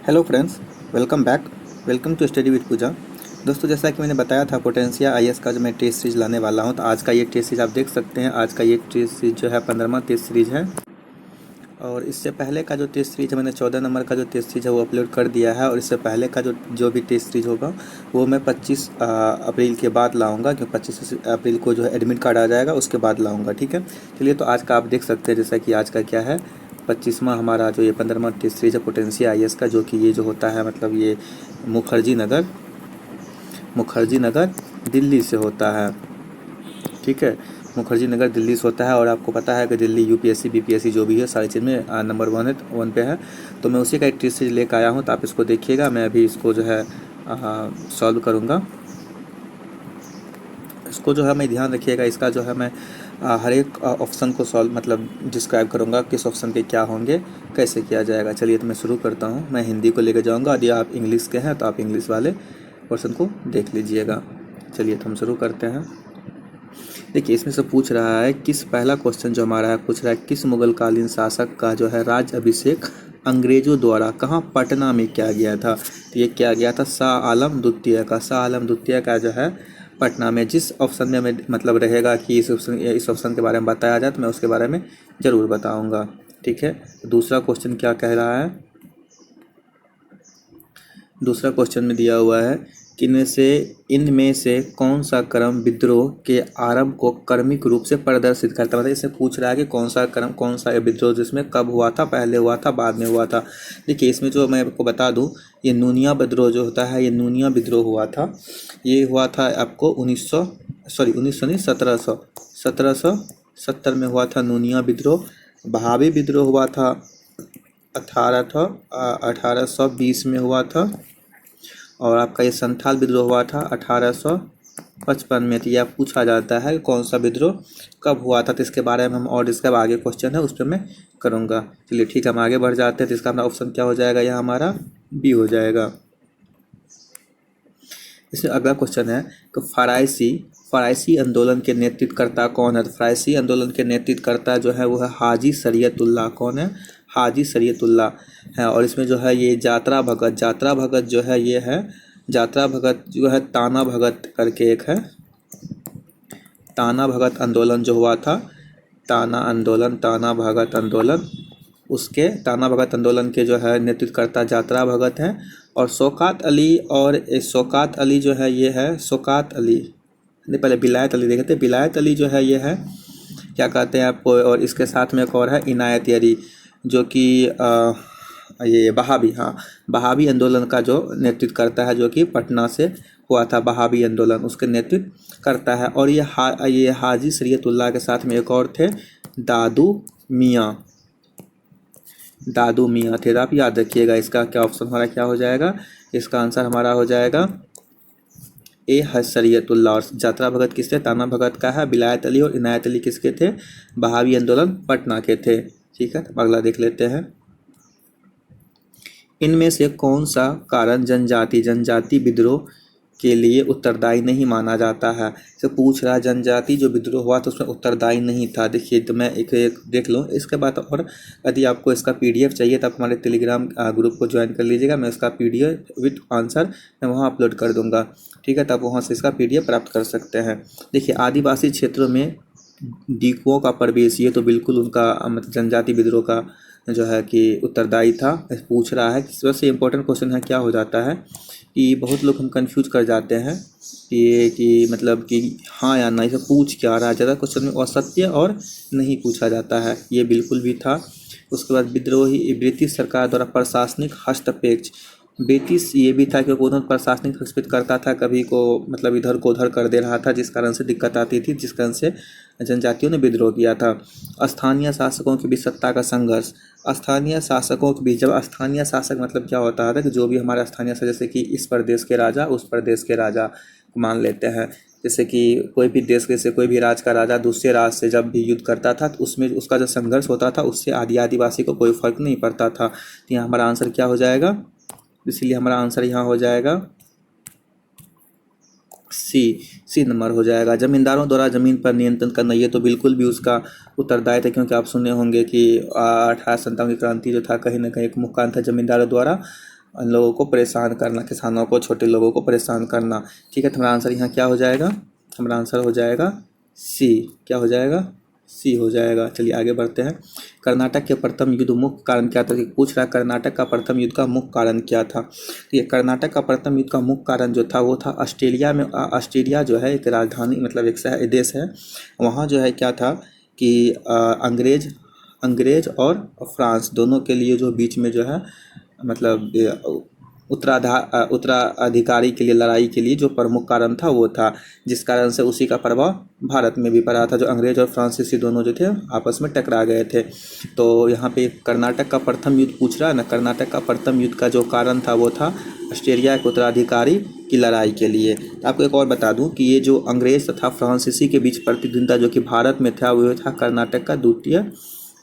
Hello friends, welcome back. Welcome to study with Pooja. दोस्तों, जैसा कि मैंने बताया था पोटेंशिया आईएएस का जो मैं टेस्ट सीरीज लाने वाला हूं, तो आज का ये टेस्ट सीरीज आप देख सकते हैं। आज का ये टेस्ट सीरीज जो है 15वां टेस्ट सीरीज है। और इससे पहले का जो टेस्ट सीरीज है, मैंने 14 नंबर का जो टेस्ट सीरीज है वो अपलोड कर दिया है। और इससे पहले का जो भी टेस्ट सीरीज होगा वो मैं 25 अप्रैल के बाद लाऊंगा, क्योंकि 25 अप्रैल को जो है एडमिट कार्ड आ जाएगा, उसके बाद लाऊंगा। ठीक है, चलिए। तो आज का आप देख सकते हैं, जैसा कि आज का क्या है, 25वां हमारा जो ये 15वां टेस्ट सीरीज है पोटेंशिया आईएएस का, जो कि ये जो होता है मतलब ये मुखर्जी नगर दिल्ली से होता है। ठीक है, मुखर्जी नगर दिल्ली से होता है। और आपको पता है कि दिल्ली यूपीएससी बीपीएससी जो भी है सारी चीज़ में नंबर 1 पे है। तो मैं उसी का एक टेस्ट सीरीज लेकर आया हूँ, तो आप इसको देखिएगा। मैं अभी इसको जो है सॉल्व करूँगा। इसको जो है मैं ध्यान रखिएगा, इसका जो है मैं हर एक ऑप्शन को सॉल्व मतलब डिस्क्राइब करूँगा, किस ऑप्शन के क्या होंगे, कैसे किया जाएगा। चलिए, तो मैं शुरू करता हूँ। मैं हिंदी को लेकर जाऊँगा, यदि आप इंग्लिश के हैं तो आप इंग्लिश वाले पोर्शन को देख लीजिएगा। चलिए, तो हम शुरू करते हैं। देखिए, इसमें से पूछ रहा है किस पहला क्वेश्चन जो हमारा है, पूछ रहा है किस मुगलकालीन शासक का जो है राज अभिषेक अंग्रेजों द्वारा कहाँ, पटना में किया गया था। तो ये किया गया था शाह आलम द्वितीय का। शाह आलम द्वितीय का जो है पटना में। जिस ऑप्शन में मैं मतलब रहेगा कि इस ऑप्शन के बारे में बताया जाए, तो मैं उसके बारे में ज़रूर बताऊंगा। ठीक है, दूसरा क्वेश्चन क्या कह रहा है। दूसरा क्वेश्चन में दिया हुआ है कि इनमें से कौन सा क्रम विद्रोह के आरंभ को क्रमिक रूप से प्रदर्शित करता है। मतलब इससे पूछ रहा है कि कौन सा क्रम, कौन सा विद्रोह जिसमें कब हुआ था, पहले हुआ था, बाद में हुआ था। देखिए, इसमें जो मैं आपको बता दूं, ये नूनिया विद्रोह जो होता है, ये नूनिया विद्रोह हुआ था। ये हुआ था आपको 1900 नहीं, 1770 में हुआ था नूनिया विद्रोह। बहावी विद्रोह हुआ था 1820 में हुआ था। और आपका ये संथाल विद्रोह हुआ था 1855 में। तो यह पूछा जाता है कौन सा विद्रोह कब हुआ था। तो इसके बारे में हम और इसका आगे क्वेश्चन है उस पर मैं करूँगा। चलिए ठीक है, हम आगे बढ़ जाते हैं। तो इसका हमारा ऑप्शन क्या हो जाएगा, यह हमारा बी हो जाएगा। इसमें अगला क्वेश्चन है कि फराइसी आंदोलन के नेतृत्वकर्ता कौन है। तो फराइसी आंदोलन के नेतृत्वकर्ता जो है वो है हाजी शरीयतुल्लाह। कौन है, हाजी शरीयतुल्लाह है। और इसमें जो है ये यात्रा भगत जो है, ये है यात्रा भगत जो है, ताना भगत करके एक है। ताना भगत आंदोलन जो हुआ था, ताना भगत आंदोलन, उसके ताना भगत आंदोलन के जो है नेतृत्वकर्ता यात्रा भगत हैं। और शौकत अली जो है, ये है शौकत अली, नहीं पहले विलायत अली देखे थे। विलायत अली जो है ये है, क्या कहते हैं आपको। और इसके साथ में एक और है इनायत अली, जो कि ये बहावी, हाँ, बहावी आंदोलन का जो नेतृत्व करता है, जो कि पटना से हुआ था बहावी आंदोलन, उसके नेतृत्व करता है। और ये हाजी शरीयतुल्लाह के साथ में एक और थे, दादू मियाँ थे। तो आप याद रखिएगा इसका क्या ऑप्शन हमारा क्या हो जाएगा। इसका आंसर हमारा हो जाएगा ए है शरीयतुल्लाह। और यात्रा भगत किसके, ताना भगत का है। विलायत अली और इनायत अली किसके थे, बहावी आंदोलन पटना के थे। ठीक है, तो अगला देख लेते हैं। इनमें से कौन सा कारण जनजाति विद्रोह के लिए उत्तरदायी नहीं माना जाता है। तो पूछ रहा जनजाति जो विद्रोह हुआ तो उसमें उत्तरदायी नहीं था। देखिए, तो मैं एक देख लूँ इसके बाद। और यदि आपको इसका पीडीएफ चाहिए तो आप हमारे टेलीग्राम ग्रुप को ज्वाइन कर लीजिएगा। मैं इसका पीडीएफ विथ आंसर मैं वहाँ अपलोड कर दूँगा। ठीक है, तो आप वहाँ से इसका पीडीएफ प्राप्त कर सकते हैं। देखिए, आदिवासी क्षेत्रों में डीकुओं का प्रवेश, ये तो बिल्कुल उनका मतलब जनजाति विद्रोह का जो है कि उत्तरदायी था। पूछ रहा है सबसे इम्पोर्टेंट क्वेश्चन है, क्या हो जाता है कि बहुत लोग हम कंफ्यूज कर जाते हैं कि मतलब कि हाँ या नहीं से पूछ क्या रहा है। ज़्यादा क्वेश्चन में असत्य और नहीं पूछा जाता है, ये बिल्कुल भी था। उसके बाद विद्रोही ब्रिटिश सरकार द्वारा प्रशासनिक हस्तक्षेप, ब्रिटिश ये भी था क्योंकि उन्होंने प्रशासनिक हस्तक्षेप करता था, कभी को मतलब इधर को उधर कर दे रहा था, जिस कारण से दिक्कत आती थी, जिस कारण से जनजातियों ने विद्रोह किया था। स्थानीय शासकों के बीच सत्ता का संघर्ष, स्थानीय शासकों के बीच, जब स्थानीय शासक मतलब क्या होता है कि जो भी हमारा स्थानीय शासक, जैसे कि इस प्रदेश के राजा उस प्रदेश के राजा मान लेते हैं। जैसे कि कोई भी देश के से कोई भी राज्य का राजा दूसरे राज्य से जब भी युद्ध करता था तो उसमें उसका जो संघर्ष होता था उससे आदिवासी को कोई फर्क नहीं पड़ता था। तो यहाँ हमारा आंसर क्या हो जाएगा, इसलिए हमारा आंसर यहाँ हो जाएगा सी नंबर हो जाएगा। जमींदारों द्वारा जमीन पर नियंत्रण करना, ये तो बिल्कुल भी उसका उत्तरदायी था, क्योंकि आप सुने होंगे कि 1857 की क्रांति जो था कहीं ना कहीं एक मुख्य कारण था जमींदारों द्वारा उन लोगों को परेशान करना, किसानों को, छोटे लोगों को परेशान करना। ठीक है, तो हमारा आंसर यहाँ क्या हो जाएगा? हमारा आंसर हो जाएगा सी। क्या हो जाएगा? सी हो जाएगा। चलिए आगे बढ़ते हैं। कर्नाटक के प्रथम युद्ध मुख्य कारण क्या था? पूछ रहा है कर्नाटक का प्रथम युद्ध का मुख्य कारण क्या था। तो ये कर्नाटक का प्रथम युद्ध का मुख्य कारण जो था वो था ऑस्ट्रेलिया में, ऑस्ट्रेलिया जो है एक राजधानी मतलब एक शहर देश है, वहाँ जो है क्या था कि अंग्रेज और फ्रांस दोनों के लिए जो बीच में जो है मतलब उत्तराधिकारी के लिए लड़ाई के लिए जो प्रमुख कारण था वो था, जिस कारण से उसी का प्रभाव भारत में भी पड़ा था। जो अंग्रेज और फ्रांसीसी दोनों जो थे आपस में टकरा गए थे। तो यहाँ पे कर्नाटक का प्रथम युद्ध पूछ रहा है ना, कर्नाटक का प्रथम युद्ध का जो कारण था वो था ऑस्ट्रेलिया के उत्तराधिकारी की लड़ाई के लिए। तो आपको एक और बता दूं कि ये जो अंग्रेज तथा फ्रांसीसी के बीच प्रतिद्वंद्विता जो कि भारत में था वो था कर्नाटक का द्वितीय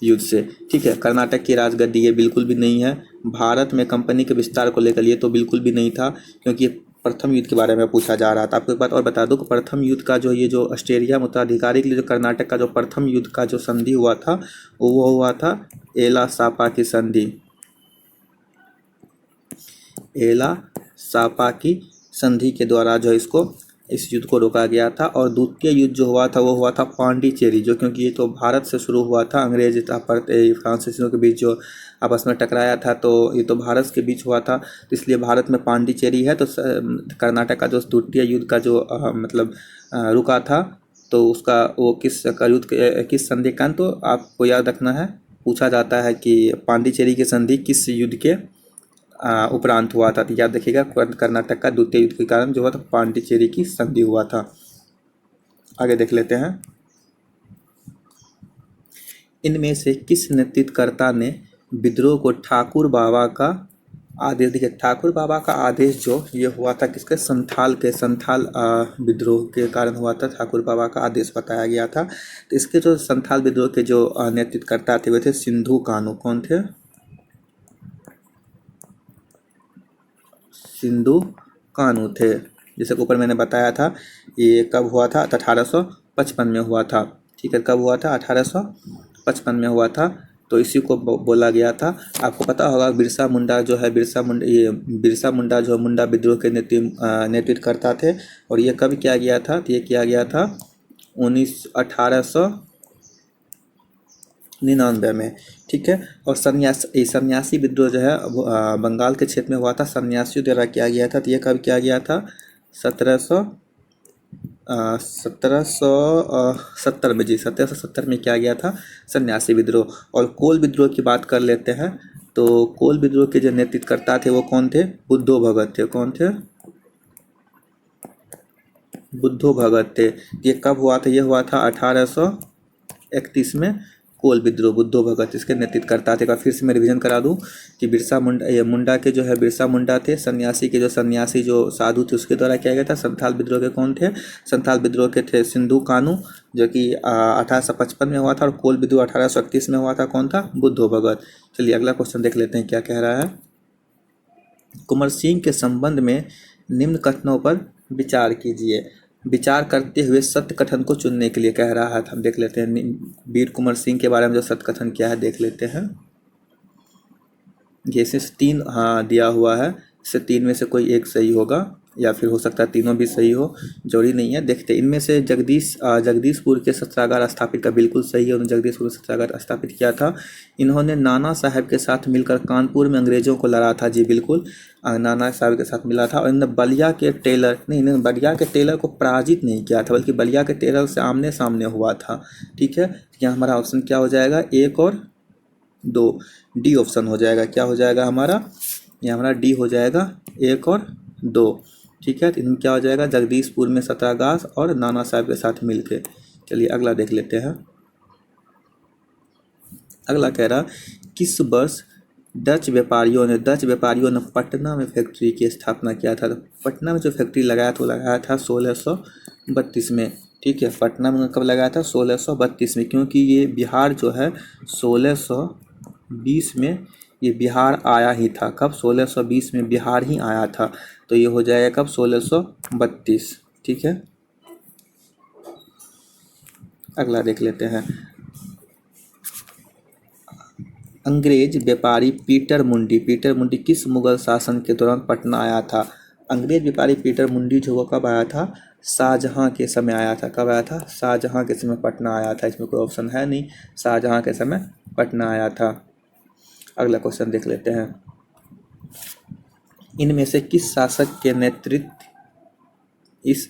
युद्ध से। ठीक है, कर्नाटक की राजगद्दी ये बिल्कुल भी नहीं है। भारत में कंपनी के विस्तार को लेकर ये तो बिल्कुल भी नहीं था, क्योंकि प्रथम युद्ध के बारे में पूछा जा रहा था। आपको एक बात और बता दूं कि प्रथम युद्ध का जो ये जो ऑस्ट्रेलिया में उत्तराधिकारी के लिए जो कर्नाटक का जो प्रथम युद्ध का जो संधि हुआ था वो हुआ था एला सापा की संधि। एला सापा की संधि के द्वारा जो इसको इस युद्ध को रोका गया था। और द्वितीय युद्ध जो हुआ था वो हुआ था पांडिचेरी, जो क्योंकि ये तो भारत से शुरू हुआ था, अंग्रेज तथा फ्रांसीसियों के बीच जो आपस में टकराया था, तो ये तो भारत के बीच हुआ था, तो इसलिए भारत में पांडिचेरी है। तो कर्नाटक का जो द्वितीय युद्ध का जो मतलब रुका था, तो उसका वो किस का युद्ध किस संधि का, तो आपको याद रखना है, पूछा जाता है कि पांडिचेरी की संधि किस युद्ध के उपरांत हुआ था। तो याद रखिएगा कर्नाटक का द्वितीय युद्ध के कारण जो हुआ था पांडिचेरी की संधि हुआ था। आगे देख लेते हैं। इनमें से किस नेतृत्वकर्ता ने विद्रोह को ठाकुर बाबा का आदेश? देखिए ठाकुर बाबा का आदेश जो ये हुआ था किसके? संथाल विद्रोह के कारण हुआ था। ठाकुर बाबा का आदेश बताया गया था। तो इसके जो संथाल विद्रोह के जो नेतृत्वकर्ता थे वे थे सिंधु कान्हू। कौन थे? सिंधु कान्हू थे। जैसे ऊपर मैंने बताया था, ये कब हुआ था? 1855 में हुआ था। ठीक है, कब हुआ था? 1855 में हुआ था। तो इसी को बोला गया था। आपको पता होगा बिरसा मुंडा जो है, बिरसा मुंडा जो मुंडा विद्रोह के नेतृत्व करता थे। और ये कब किया गया था? तो ये किया गया था 1899 में। ठीक है, और सन्यासी विद्रोह जो है बंगाल के क्षेत्र में हुआ था, सन्यासियों द्वारा किया गया था। तो ये कब किया गया था? 1770 में। जी 1770 में किया गया था सन्यासी विद्रोह। और कोल विद्रोह की बात कर लेते हैं। तो कोल विद्रोह के जो नेतृत्वकर्ता थे वो कौन थे? बुद्धो भगत थे। कौन थे? बुद्धो भगत थे। ये कब हुआ था? ये हुआ था 1831 में। कोल विद्रोह बुद्धो भगत इसके नेतृत्व करता थे। फिर से मैं रिवीजन करा दूं कि बिरसा मुंडा, ये मुंडा के जो है बिरसा मुंडा थे। सन्यासी के जो सन्यासी जो साधु थे उसके द्वारा किया गया था। संथाल विद्रोह के कौन थे? संथाल विद्रोह के थे सिंधु कान्हू, जो कि 1855 में हुआ था। और कोल विद्रोह 1831 में हुआ था। कौन था? बुद्धो भगत। चलिए अगला क्वेश्चन देख लेते हैं क्या कह रहा है। कुंवर सिंह के संबंध में निम्न कथनों पर विचार कीजिए। विचार करते हुए सत्य कथन को चुनने के लिए कह रहा है। हम देख लेते हैं वीर कुंवर सिंह के बारे में जो सत्य कथन क्या है देख लेते हैं। जैसे 3 हाँ दिया हुआ है, इससे 3 में से कोई एक सही होगा, या फिर हो सकता है तीनों भी सही हो, जरूरी नहीं है। देखते इनमें से जगदीशपुर के सत्रागार स्थापित का बिल्कुल सही है। उन्होंने जगदीशपुर में सत्रागार स्थापित किया था। इन्होंने नाना साहब के साथ मिलकर कानपुर में अंग्रेजों को लड़ा था। जी बिल्कुल, नाना साहब के साथ मिला था। और इन्होंने बलिया के टेलर को पराजित नहीं किया था, बल्कि बलिया के टेलर से आमने सामने हुआ था। ठीक है, यहाँ हमारा ऑप्शन क्या हो जाएगा? 1 और 2, डी ऑप्शन हो जाएगा। क्या हो जाएगा हमारा? ये हमारा डी हो जाएगा, 1 और 2। ठीक है, तो इनमें क्या हो जाएगा? जगदीशपुर में सत्याग्रह और नाना साहब के साथ मिलके। चलिए अगला देख लेते हैं। अगला कह रहा किस वर्ष डच व्यापारियों ने पटना में फैक्ट्री की स्थापना किया था? तो पटना में जो फैक्ट्री लगाया था वो लगाया था 1632 में। ठीक है, पटना में कब लगाया था? 1632 में, क्योंकि ये बिहार जो है 1620 में ये बिहार आया ही था। कब? 1620 में बिहार ही आया था। तो ये हो जाएगा कब? 1632। ठीक है, अगला देख लेते हैं। अंग्रेज व्यापारी पीटर मुंडी किस मुगल शासन के दौरान पटना आया था? अंग्रेज व्यापारी पीटर मुंडी जो वो कब आया था? शाहजहां के समय आया था। कब आया था? शाहजहां के समय पटना आया था। इसमें कोई ऑप्शन है नहीं, शाहजहां के समय पटना आया था। अगला क्वेश्चन देख लेते हैं। इनमें से किस शासक के नेतृत्व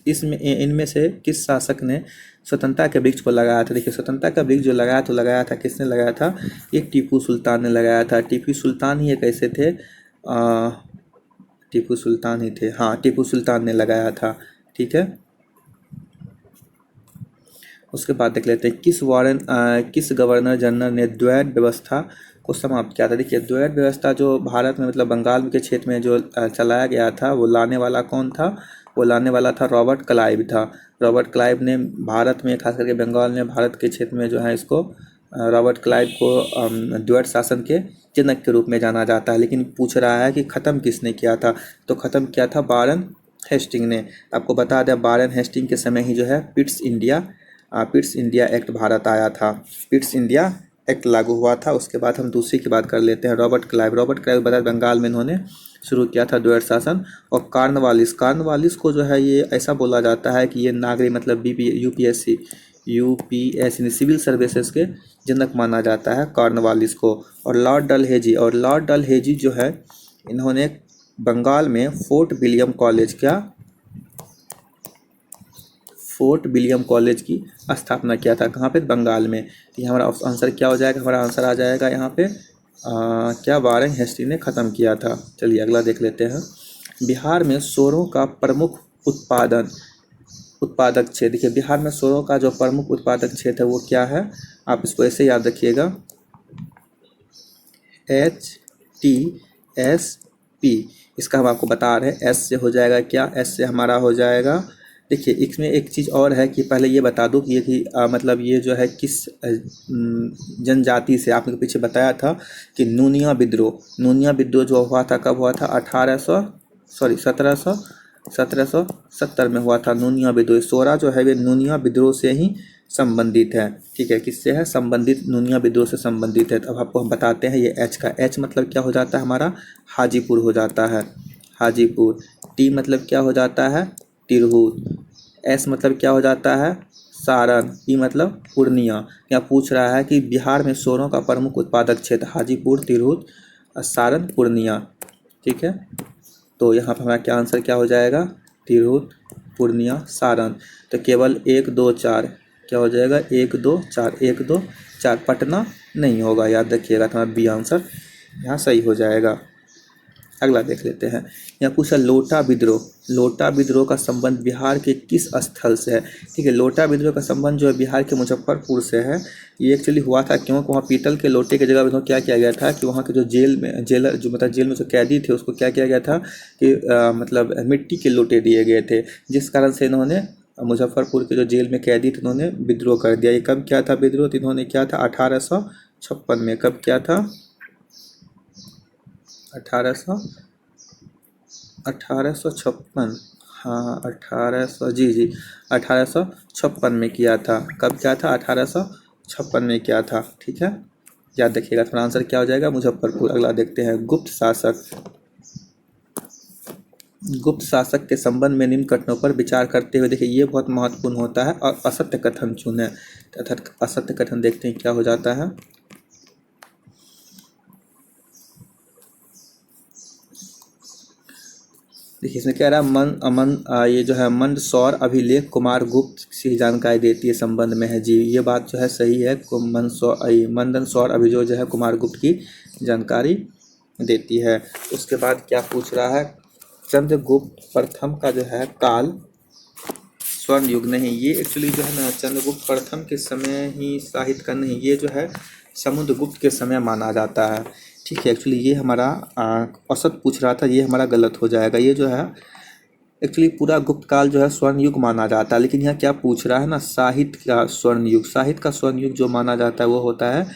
इसमें इनमें से किस शासक ने स्वतंत्रता के वृक्ष को लगाया था? देखिए, स्वतंत्रता का वृक्ष जो लगाया तो लगाया था, किसने लगाया था? ये टीपू सुल्तान ने लगाया था। टीपू सुल्तान ही ये कैसे थे? टीपू सुल्तान ही थे, हाँ, टीपू सुल्तान ने लगाया था। ठीक है, उसके बाद देख लेते हैं किस गवर्नर जनरल ने द्वैध व्यवस्था को समाप्त किया था? देखिए, द्वैध व्यवस्था जो भारत में मतलब बंगाल के क्षेत्र में जो चलाया गया था, वो लाने वाला कौन था? वो लाने वाला था रॉबर्ट क्लाइव था। रॉबर्ट क्लाइव ने भारत में, खास करके बंगाल में, भारत के क्षेत्र में जो है इसको रॉबर्ट क्लाइव को द्वैध शासन के जनक के रूप में जाना जाता है। लेकिन पूछ रहा है कि ख़त्म किसने किया था? तो ख़त्म किया था वारेन हेस्टिंग ने। आपको बता दें, वारेन हेस्टिंग के समय ही जो है पिट्स इंडिया एक्ट भारत आया था। पिट्स इंडिया एक्ट लागू हुआ था। उसके बाद हम दूसरी की बात कर लेते हैं, रॉबर्ट क्लाइव बता बंगाल में इन्होंने शुरू किया था द्वैध शासन। और कार्नवालिस को जो है ये ऐसा बोला जाता है कि ये नागरिक मतलब यूपीएससी सिविल सर्विसेज के जनक माना जाता है कार्नवालिस को। और लॉर्ड डलहेजी जो है, इन्होंने बंगाल में फोर्ट विलियम कॉलेज की स्थापना किया था। कहाँ पे? बंगाल में। ये हमारा आंसर क्या हो जाएगा? हमारा आंसर आ जाएगा यहाँ पे क्या वारेन हेस्टिंग ने ख़त्म किया था। चलिए अगला देख लेते हैं। बिहार में सोरों का प्रमुख उत्पादक क्षेत्र। देखिए, बिहार में सोरों का जो प्रमुख उत्पादक क्षेत्र है वो क्या है? आप इसको ऐसे याद रखिएगा, HTSP। इसका हम आपको बता रहे हैं, एस से हो जाएगा क्या? एस से हमारा हो जाएगा, देखिए इसमें एक चीज़ और है कि पहले ये बता दूं कि ये कि मतलब ये जो है किस जनजाति से, आपने पीछे बताया था कि नूनिया विद्रोह जो हुआ था, कब हुआ था? 1770 में हुआ था नूनिया विद्रोह। सोरा जो है वे नूनिया विद्रोह से ही संबंधित है। ठीक है, किससे है संबंधित? नूनिया विद्रोह से संबंधित है। तो अब आपको हम बताते हैं ये एच का। एच मतलब क्या हो जाता है हमारा? हाजीपुर हो जाता है, हाजीपुर। टी मतलब क्या हो जाता है? तिरहुत। एस मतलब क्या हो जाता है? सारण। पी मतलब पूर्णिया। यहाँ पूछ रहा है कि बिहार में सोरों का प्रमुख उत्पादक क्षेत्र हाजीपुर, तिरहुत, सारण, पूर्णिया। ठीक है, तो यहाँ पर हमारा क्या आंसर क्या हो जाएगा? तिरहुत, पूर्णिया, सारण। तो केवल 1 2 4 क्या हो जाएगा? 1 2 4 1 2 4 पटना नहीं होगा, याद रखिएगा। तो हमारा बी आंसर यहाँ सही हो जाएगा। अगला देख लेते हैं। यहाँ पूछा लोटा विद्रोह का संबंध बिहार के किस स्थल से है? ठीक है, लोटा विद्रोह का संबंध जो है बिहार के मुजफ्फरपुर से है। ये एक्चुअली हुआ था क्योंकि वहाँ पीतल के लोटे की जगह क्या किया गया था कि वहाँ के जो जेल में जो कैदी थे उसको क्या किया गया था कि मतलब मिट्टी के लोटे दिए गए थे, जिस कारण से इन्होंने मुजफ्फरपुर के जो जेल में कैदी थे उन्होंने विद्रोह कर दिया। ये कब क्या था विद्रोह? तो इन्होंने क्या था 1856 में। कब क्या था? 1856। हाँ, 1856 में किया था। कब क्या था? 1856 में किया था। ठीक है, याद रखिएगा। थोड़ा आंसर क्या हो जाएगा? मुजफ्फरपुर। अगला देखते हैं। गुप्त शासक के संबंध में निम्न कथनों पर विचार करते हुए, देखिए ये बहुत महत्वपूर्ण होता है। और असत्य कथन चुने, अर्थात असत्य कथन देखते हैं क्या हो जाता है। देखिए इसमें कह रहा है ये जो है मंदसौर अभिलेख कुमार गुप्त से जानकारी देती है संबंध में है। जी, ये बात जो है सही है। मंदसौर अभिलेख जो है कुमार गुप्त की जानकारी देती है। उसके बाद क्या पूछ रहा है? चंद्रगुप्त प्रथम का जो है काल स्वर्ण युग नहीं, ये एक्चुअली जो है ना चंद्रगुप्त प्रथम के समय ही साहित्य का नहीं, ये जो है समुद्रगुप्त के समय माना जाता है। ठीक है, एक्चुअली ये हमारा औसत पूछ रहा था, ये हमारा गलत हो जाएगा। ये जो है एक्चुअली पूरा गुप्त काल जो है स्वर्ण युग माना जाता है, लेकिन यहाँ क्या पूछ रहा है ना साहित्य का स्वर्ण युग। साहित्य का स्वर्ण युग जो माना जाता है वो होता है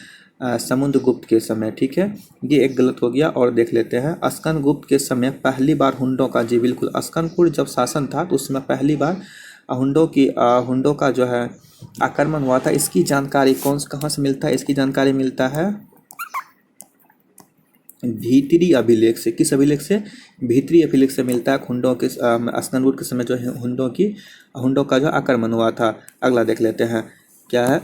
समुद्रगुप्त के समय। ठीक है, ये एक गलत हो गया। और देख लेते हैं। अस्कनगुप्त के समय पहली बार हुंडों का, जी बिल्कुल, अस्कनपुर जब शासन था तो उसमें पहली बार हुंडों का जो है आक्रमण हुआ था। इसकी जानकारी कहाँ से मिलता है? इसकी जानकारी मिलता है भीतरी अभिलेख से, किस अभिलेख से? भीतरी अभिलेख से मिलता है हुंडों के स्कंदवुड के समय जो है हुंडों का जो आक्रमण हुआ था। अगला देख लेते हैं क्या है।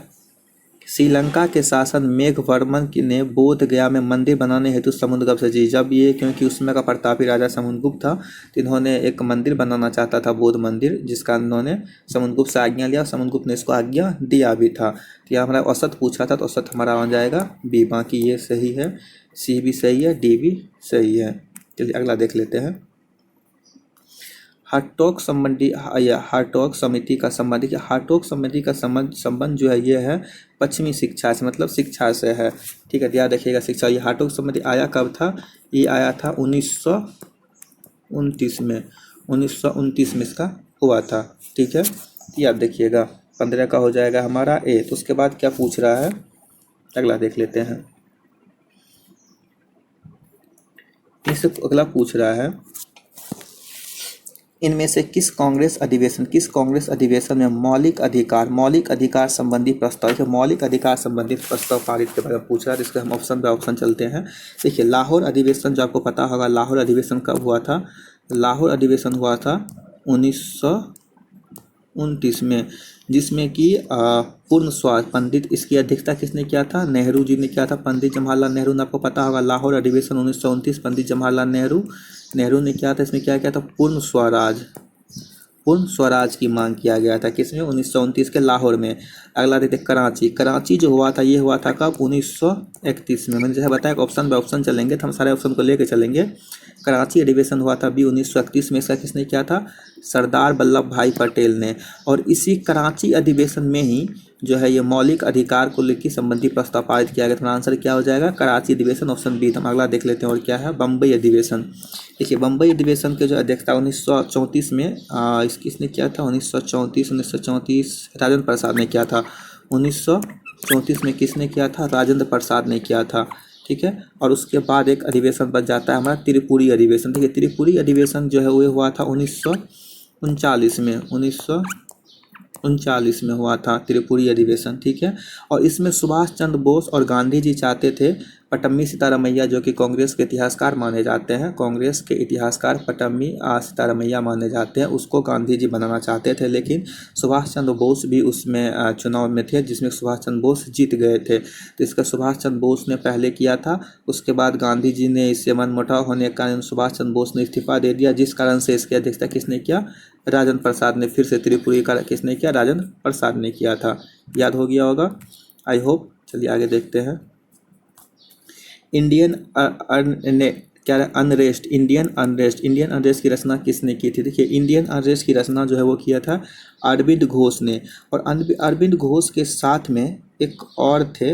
श्रीलंका के शासक मेघवर्मन ने बोध गया में मंदिर बनाने हेतु समुद्रगुप्त से जी, जब ये क्योंकि उस समय का प्रतापी राजा समुद्रगुप्त था, तो इन्होंने एक मंदिर बनाना चाहता था बोध मंदिर, जिसका इन्होंने समुद्रगुप्त से आज्ञा लिया, समुद्रगुप्त ने इसको आज्ञा दिया भी था। तो यहाँ हमारा औसत पूछा था, तो औसत हमारा आ जाएगा बी। बाकी ये सही है, सी भी सही है, डी भी सही है। चलिए अगला देख लेते हैं। हार्टोग समिति का संबंध, देखिए हार्टोग समिति का संबंध जो है ये है पश्चिमी शिक्षा से, मतलब शिक्षा से है। ठीक है, याद रखिएगा शिक्षा। ये हार्टोग समिति आया कब था? ये आया था 1929 में, 1929 में इसका हुआ था। ठीक है, याद देखिएगा। 15 का हो जाएगा हमारा ए। तो उसके बाद क्या पूछ रहा है, अगला देख लेते हैं। इससे अगला पूछ रहा है, इनमें से किस कांग्रेस अधिवेशन में मौलिक अधिकार संबंधी प्रस्ताव, मौलिक अधिकार संबंधी प्रस्ताव पारित के बारे में पूछ रहा है। जिसके हम ऑप्शन बाय ऑप्शन चलते हैं। देखिए लाहौर अधिवेशन, जो आपको पता होगा लाहौर अधिवेशन कब हुआ था? लाहौर अधिवेशन हुआ था 1929 में, जिसमें कि पूर्ण स्वार्थ पंडित, इसकी अध्यक्षता किसने किया था? नेहरू जी ने किया था, पंडित जवाहरलाल नेहरू ने। आपको पता होगा लाहौर अधिवेशन 1929 पंडित जवाहरलाल नेहरू ने किया था। इसमें क्या किया था? पूर्ण स्वराज की मांग किया गया था। किसमें? 1929 के लाहौर में। अगला देखते कराची जो हुआ था, ये हुआ था कब? 1931 में। मैंने जैसे बताया ऑप्शन बाय ऑप्शन चलेंगे, तो हम सारे ऑप्शन को लेकर चलेंगे। कराची अधिवेशन हुआ था भी 1931 में। इसका किसने किया था? सरदार वल्लभ भाई पटेल ने। और इसी कराची अधिवेशन में ही जो है ये मौलिक अधिकार को लेकर संबंधी प्रस्ताव पारित किया गया था। आंसर क्या हो जाएगा? कराची अधिवेशन, ऑप्शन बी। हम अगला देख लेते हैं और क्या है, बम्बई अधिवेशन। देखिए बम्बई अधिवेशन के जो अध्यक्षता 1934 में किसने किया था? 1934 राजेंद्र प्रसाद ने किया था। 1934 में किसने किया था? राजेंद्र प्रसाद ने किया था। ठीक है, और उसके बाद एक अधिवेशन बच जाता है हमारा त्रिपुरी अधिवेशन। देखिए त्रिपुरी अधिवेशन जो है वो हुआ था 1939 में, 1939 में हुआ था त्रिपुरी अधिवेशन। ठीक है, और इसमें सुभाष चंद्र बोस और गांधी जी चाहते थे, पट्टमी सीतारामैया जो कि कांग्रेस के इतिहासकार माने जाते हैं, कांग्रेस के इतिहासकार पट्टमी सीतारामैया माने जाते हैं, उसको गांधी जी बनाना चाहते थे। लेकिन सुभाष चंद्र बोस भी उसमें चुनाव में थे, जिसमें सुभाष चंद्र बोस जीत गए थे। तो इसका सुभाष चंद्र बोस ने पहले किया था। उसके बाद गांधी जी ने इससे मनमुटाव होने के कारण सुभाष चंद्र बोस ने इस्तीफा दे दिया, जिस कारण से इसकी अध्यक्षता किसने किया? राजेंद्र प्रसाद ने। फिर से त्रिपुरी का किसने किया? राजेंद्र प्रसाद ने किया था। याद हो गया होगा, आई होप। चलिए आगे देखते हैं। इंडियन अनरेस्ट की रचना किसने की थी? देखिए इंडियन अनरेस्ट की रचना जो है वो किया था अरविंद घोष ने। और अरविंद घोष के साथ में एक और थे,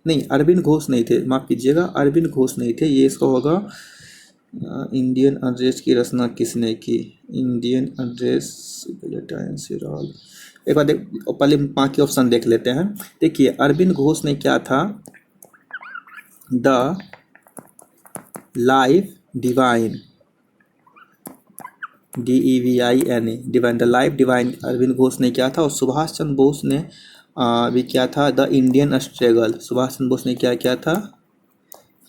नहीं अरविंद घोष नहीं थे, माफ़ कीजिएगा, अरविंद घोष नहीं थे। ये इसका होगा इंडियन अनरेस्ट की रचना किसने की? इंडियन अनरेस्ट एक बार पहले बाकी ऑप्शन देख लेते हैं। देखिए अरविंद घोष ने क्या था? The life divine, DEVIN, divine, the life divine Aurobindo Ghosh ने किया था। और सुभाष चंद्र बोस ने भी क्या था? The Indian struggle. Subhash Chandra Bose ने क्या किया था?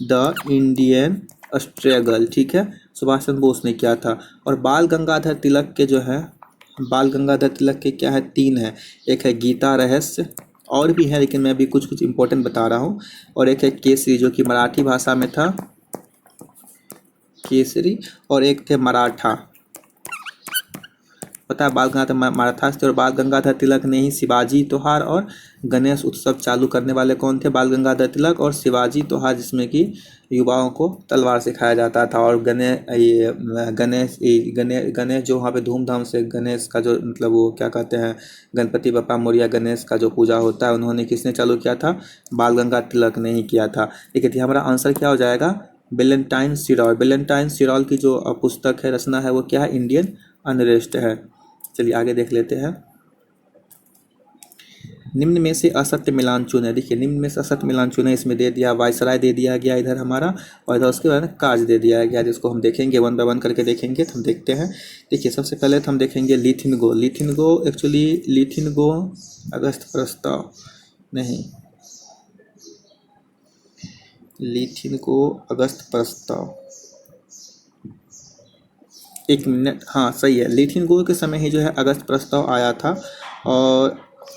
The Indian struggle. ठीक है, सुभाष चंद्र बोस ने किया था। और बाल गंगाधर तिलक के जो है, बाल गंगाधर तिलक के क्या है? 3 है। एक है गीता रहस्य, और भी है लेकिन मैं अभी कुछ इंपॉर्टेंट बता रहा हूँ। और एक है केसरी, जो कि मराठी भाषा में था केसरी, और एक थे मराठा। पता है बाल गंगाधर मराठा थे। और बाल गंगाधर तिलक ने ही शिवाजी त्योहार और गणेश उत्सव चालू करने वाले कौन थे? बाल गंगाधर तिलक और शिवाजी त्योहार, जिसमें कि युवाओं को तलवार सिखाया जाता था। और गणेश जो वहाँ पे धूमधाम से गणेश का जो मतलब वो क्या कहते हैं, गणपति बप्पा मोरिया गणेश का जो पूजा होता है, उन्होंने किसने चालू किया था? बाल गंगाधर तिलक ने ही किया था। ठीक है, हमारा आंसर क्या हो जाएगा? वेलेंटाइन सिरॉल की जो पुस्तक है, रचना है, वो क्या है? इंडियन अनरेस्ट है। चलिए आगे देख लेते हैं। निम्न में से असत्य मिलान चुने। देखिए निम्न में से असत्य मिलान चुने, इसमें दे दिया वायसराय दे दिया गया इधर हमारा, और इधर उसके बाद काज दे दिया गया, जिसको हम देखेंगे 1 बाय 1 करके देखेंगे। तो हम देखते हैं। देखिए सबसे पहले तो हम देखेंगे लिथिनगो। लिथिनगो अगस्त प्रस्ताव नहीं, लिथिनको अगस्त प्रस्ताव, 1 मिनट, हाँ सही है, लिथिनको के समय ही जो है अगस्त प्रस्ताव आया था। और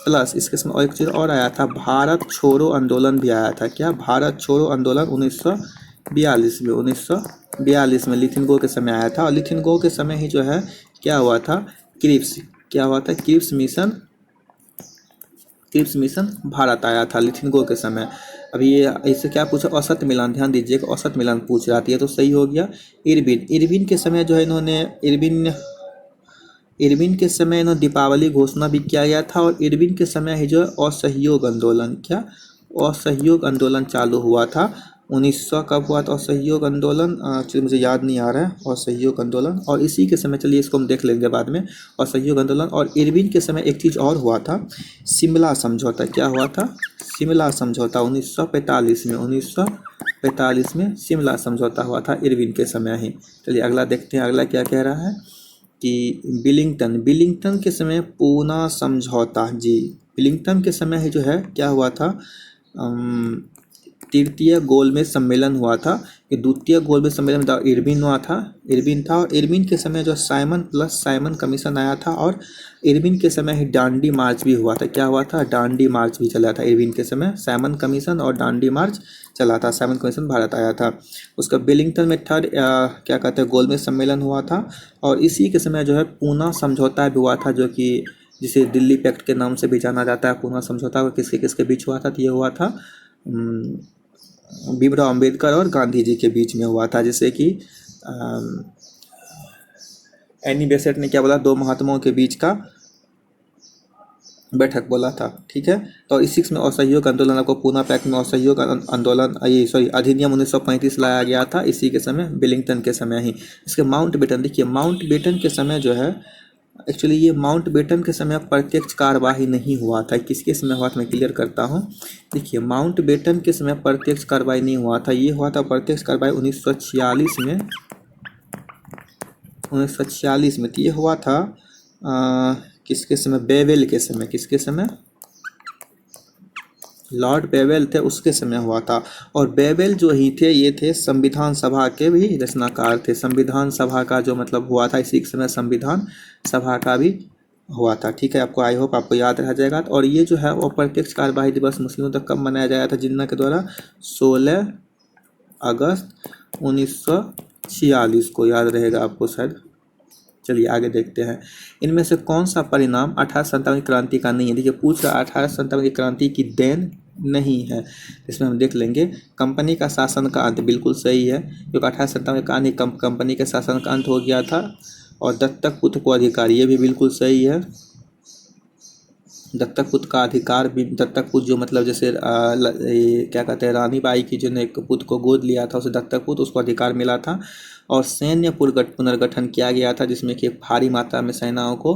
प्लस इसके समय और एक चीज़ और आया था, भारत छोड़ो आंदोलन भी आया था। क्या? भारत छोड़ो आंदोलन 1942 में, 1942 में लिथिनको के समय आया था। और लिथिनको के समय ही जो है क्या हुआ था, क्रिप्स, क्या हुआ था, क्रिप्स मिशन भारत आया था लिथिनको के समय। अभी ये इससे क्या पूछा, औसत मिलान, ध्यान दीजिएगा, औसत मिलान पूछ रहा था, ये तो सही हो गया। इरविन के समय जो है इन्होंने इरविन के समय इन्होंने दीपावली घोषणा भी किया गया था। और इरविन के समय ही जो है असहयोग आंदोलन, क्या, असहयोग आंदोलन चालू हुआ था। 1900 कब हुआ था असहयोग आंदोलन, चलिए मुझे याद नहीं आ रहा है, असहयोग आंदोलन। और इसी के समय, चलिए इसको हम देख लेंगे बाद में, असहयोग आंदोलन। और इरविन के समय एक चीज़ और हुआ था, शिमला समझौता। क्या हुआ था? शिमला समझौता 1945 में, 1945 में शिमला समझौता हुआ था इरविन के समय ही। चलिए अगला देखते हैं, अगला क्या कह रहा है कि बिलिंगटन के समय पूना समझौता, जी बिलिंगटन के समय ही जो है क्या हुआ था, तृतीय गोलमेज सम्मेलन हुआ था। ये द्वितीय गोलमेज सम्मेलन में इरविन था। और इरविन के समय जो साइमन कमीशन आया था। और इरविन के समय ही डांडी मार्च भी हुआ था। क्या हुआ था? डांडी मार्च भी चला था इरविन के समय, साइमन कमीशन और डांडी मार्च चला था। साइमन कमीशन भारत आया था। उसका वेलिंगटन में थर्ड क्या कहते हैं, गोलमेज सम्मेलन हुआ था। और इसी के समय जो है पूना समझौता भी हुआ था, जो कि जिसे दिल्ली पैक्ट के नाम से भी जाना जाता है। पूना समझौता किसके किसके बीच हुआ था? तो ये हुआ था भीमराव अंबेडकर और गांधी जी के बीच में हुआ था। जैसे कि एनी बेसेंट ने क्या बोला, दो महात्माओं के बीच का बैठक बोला था। ठीक है, तो इसी में असहयोग आंदोलन, आपको पूना पैक्ट में असहयोग आंदोलन, ये सॉरी अधिनियम 1935 लाया गया था इसी के समय, वेलिंगटन के समय ही। इसके माउंटबेटन, देखिए माउंटबेटन के समय जो है, एक्चुअली ये माउंटबेटन के समय प्रत्यक्ष कार्यवाही नहीं हुआ था। किसके समय हुआ था मैं क्लियर करता हूँ। देखिए माउंटबेटन के समय प्रत्यक्ष कार्रवाई नहीं हुआ था, ये हुआ था प्रत्यक्ष कार्रवाई 1946 में, 1946 में। तो ये हुआ था किसके समय? बेवेल के समय। किसके समय? लॉर्ड बेवेल थे, उसके समय हुआ था। और बेवेल जो ही थे, ये थे संविधान सभा के भी रचनाकार थे। संविधान सभा का जो मतलब हुआ था, इसी के समय संविधान सभा का भी हुआ था। ठीक है, आपको आई होप आपको याद रह जाएगा। और ये जो है वो प्रत्यक्ष कार्यवाही दिवस मुस्लिमों तक कब मनाया जाया था? जिन्ना के द्वारा 16 अगस्त 1946 को, याद रहेगा आपको शायद। चलिए आगे देखते हैं, इनमें से कौन सा परिणाम 1857 क्रांति का नहीं है? देखिए पूछ रहा 1857 की क्रांति की देन नहीं है। इसमें हम देख लेंगे, कंपनी का शासन का अंत, बिल्कुल सही है, क्योंकि 1857 का अंत कंपनी के शासन का अंत हो गया था। और दत्तक पुत्र को अधिकार, ये भी बिल्कुल सही है। दत्तक पुत्र का अधिकार भी, दत्तक पुत्र जो मतलब जैसे क्या कहते हैं, रानी बाई की जो ने एक पुत्र को गोद लिया था, उसे दत्तक पुत्र, उसको अधिकार मिला था। और सैन्य पुनर्गठन किया गया था, जिसमें कि भारी मात्रा में सेनाओं को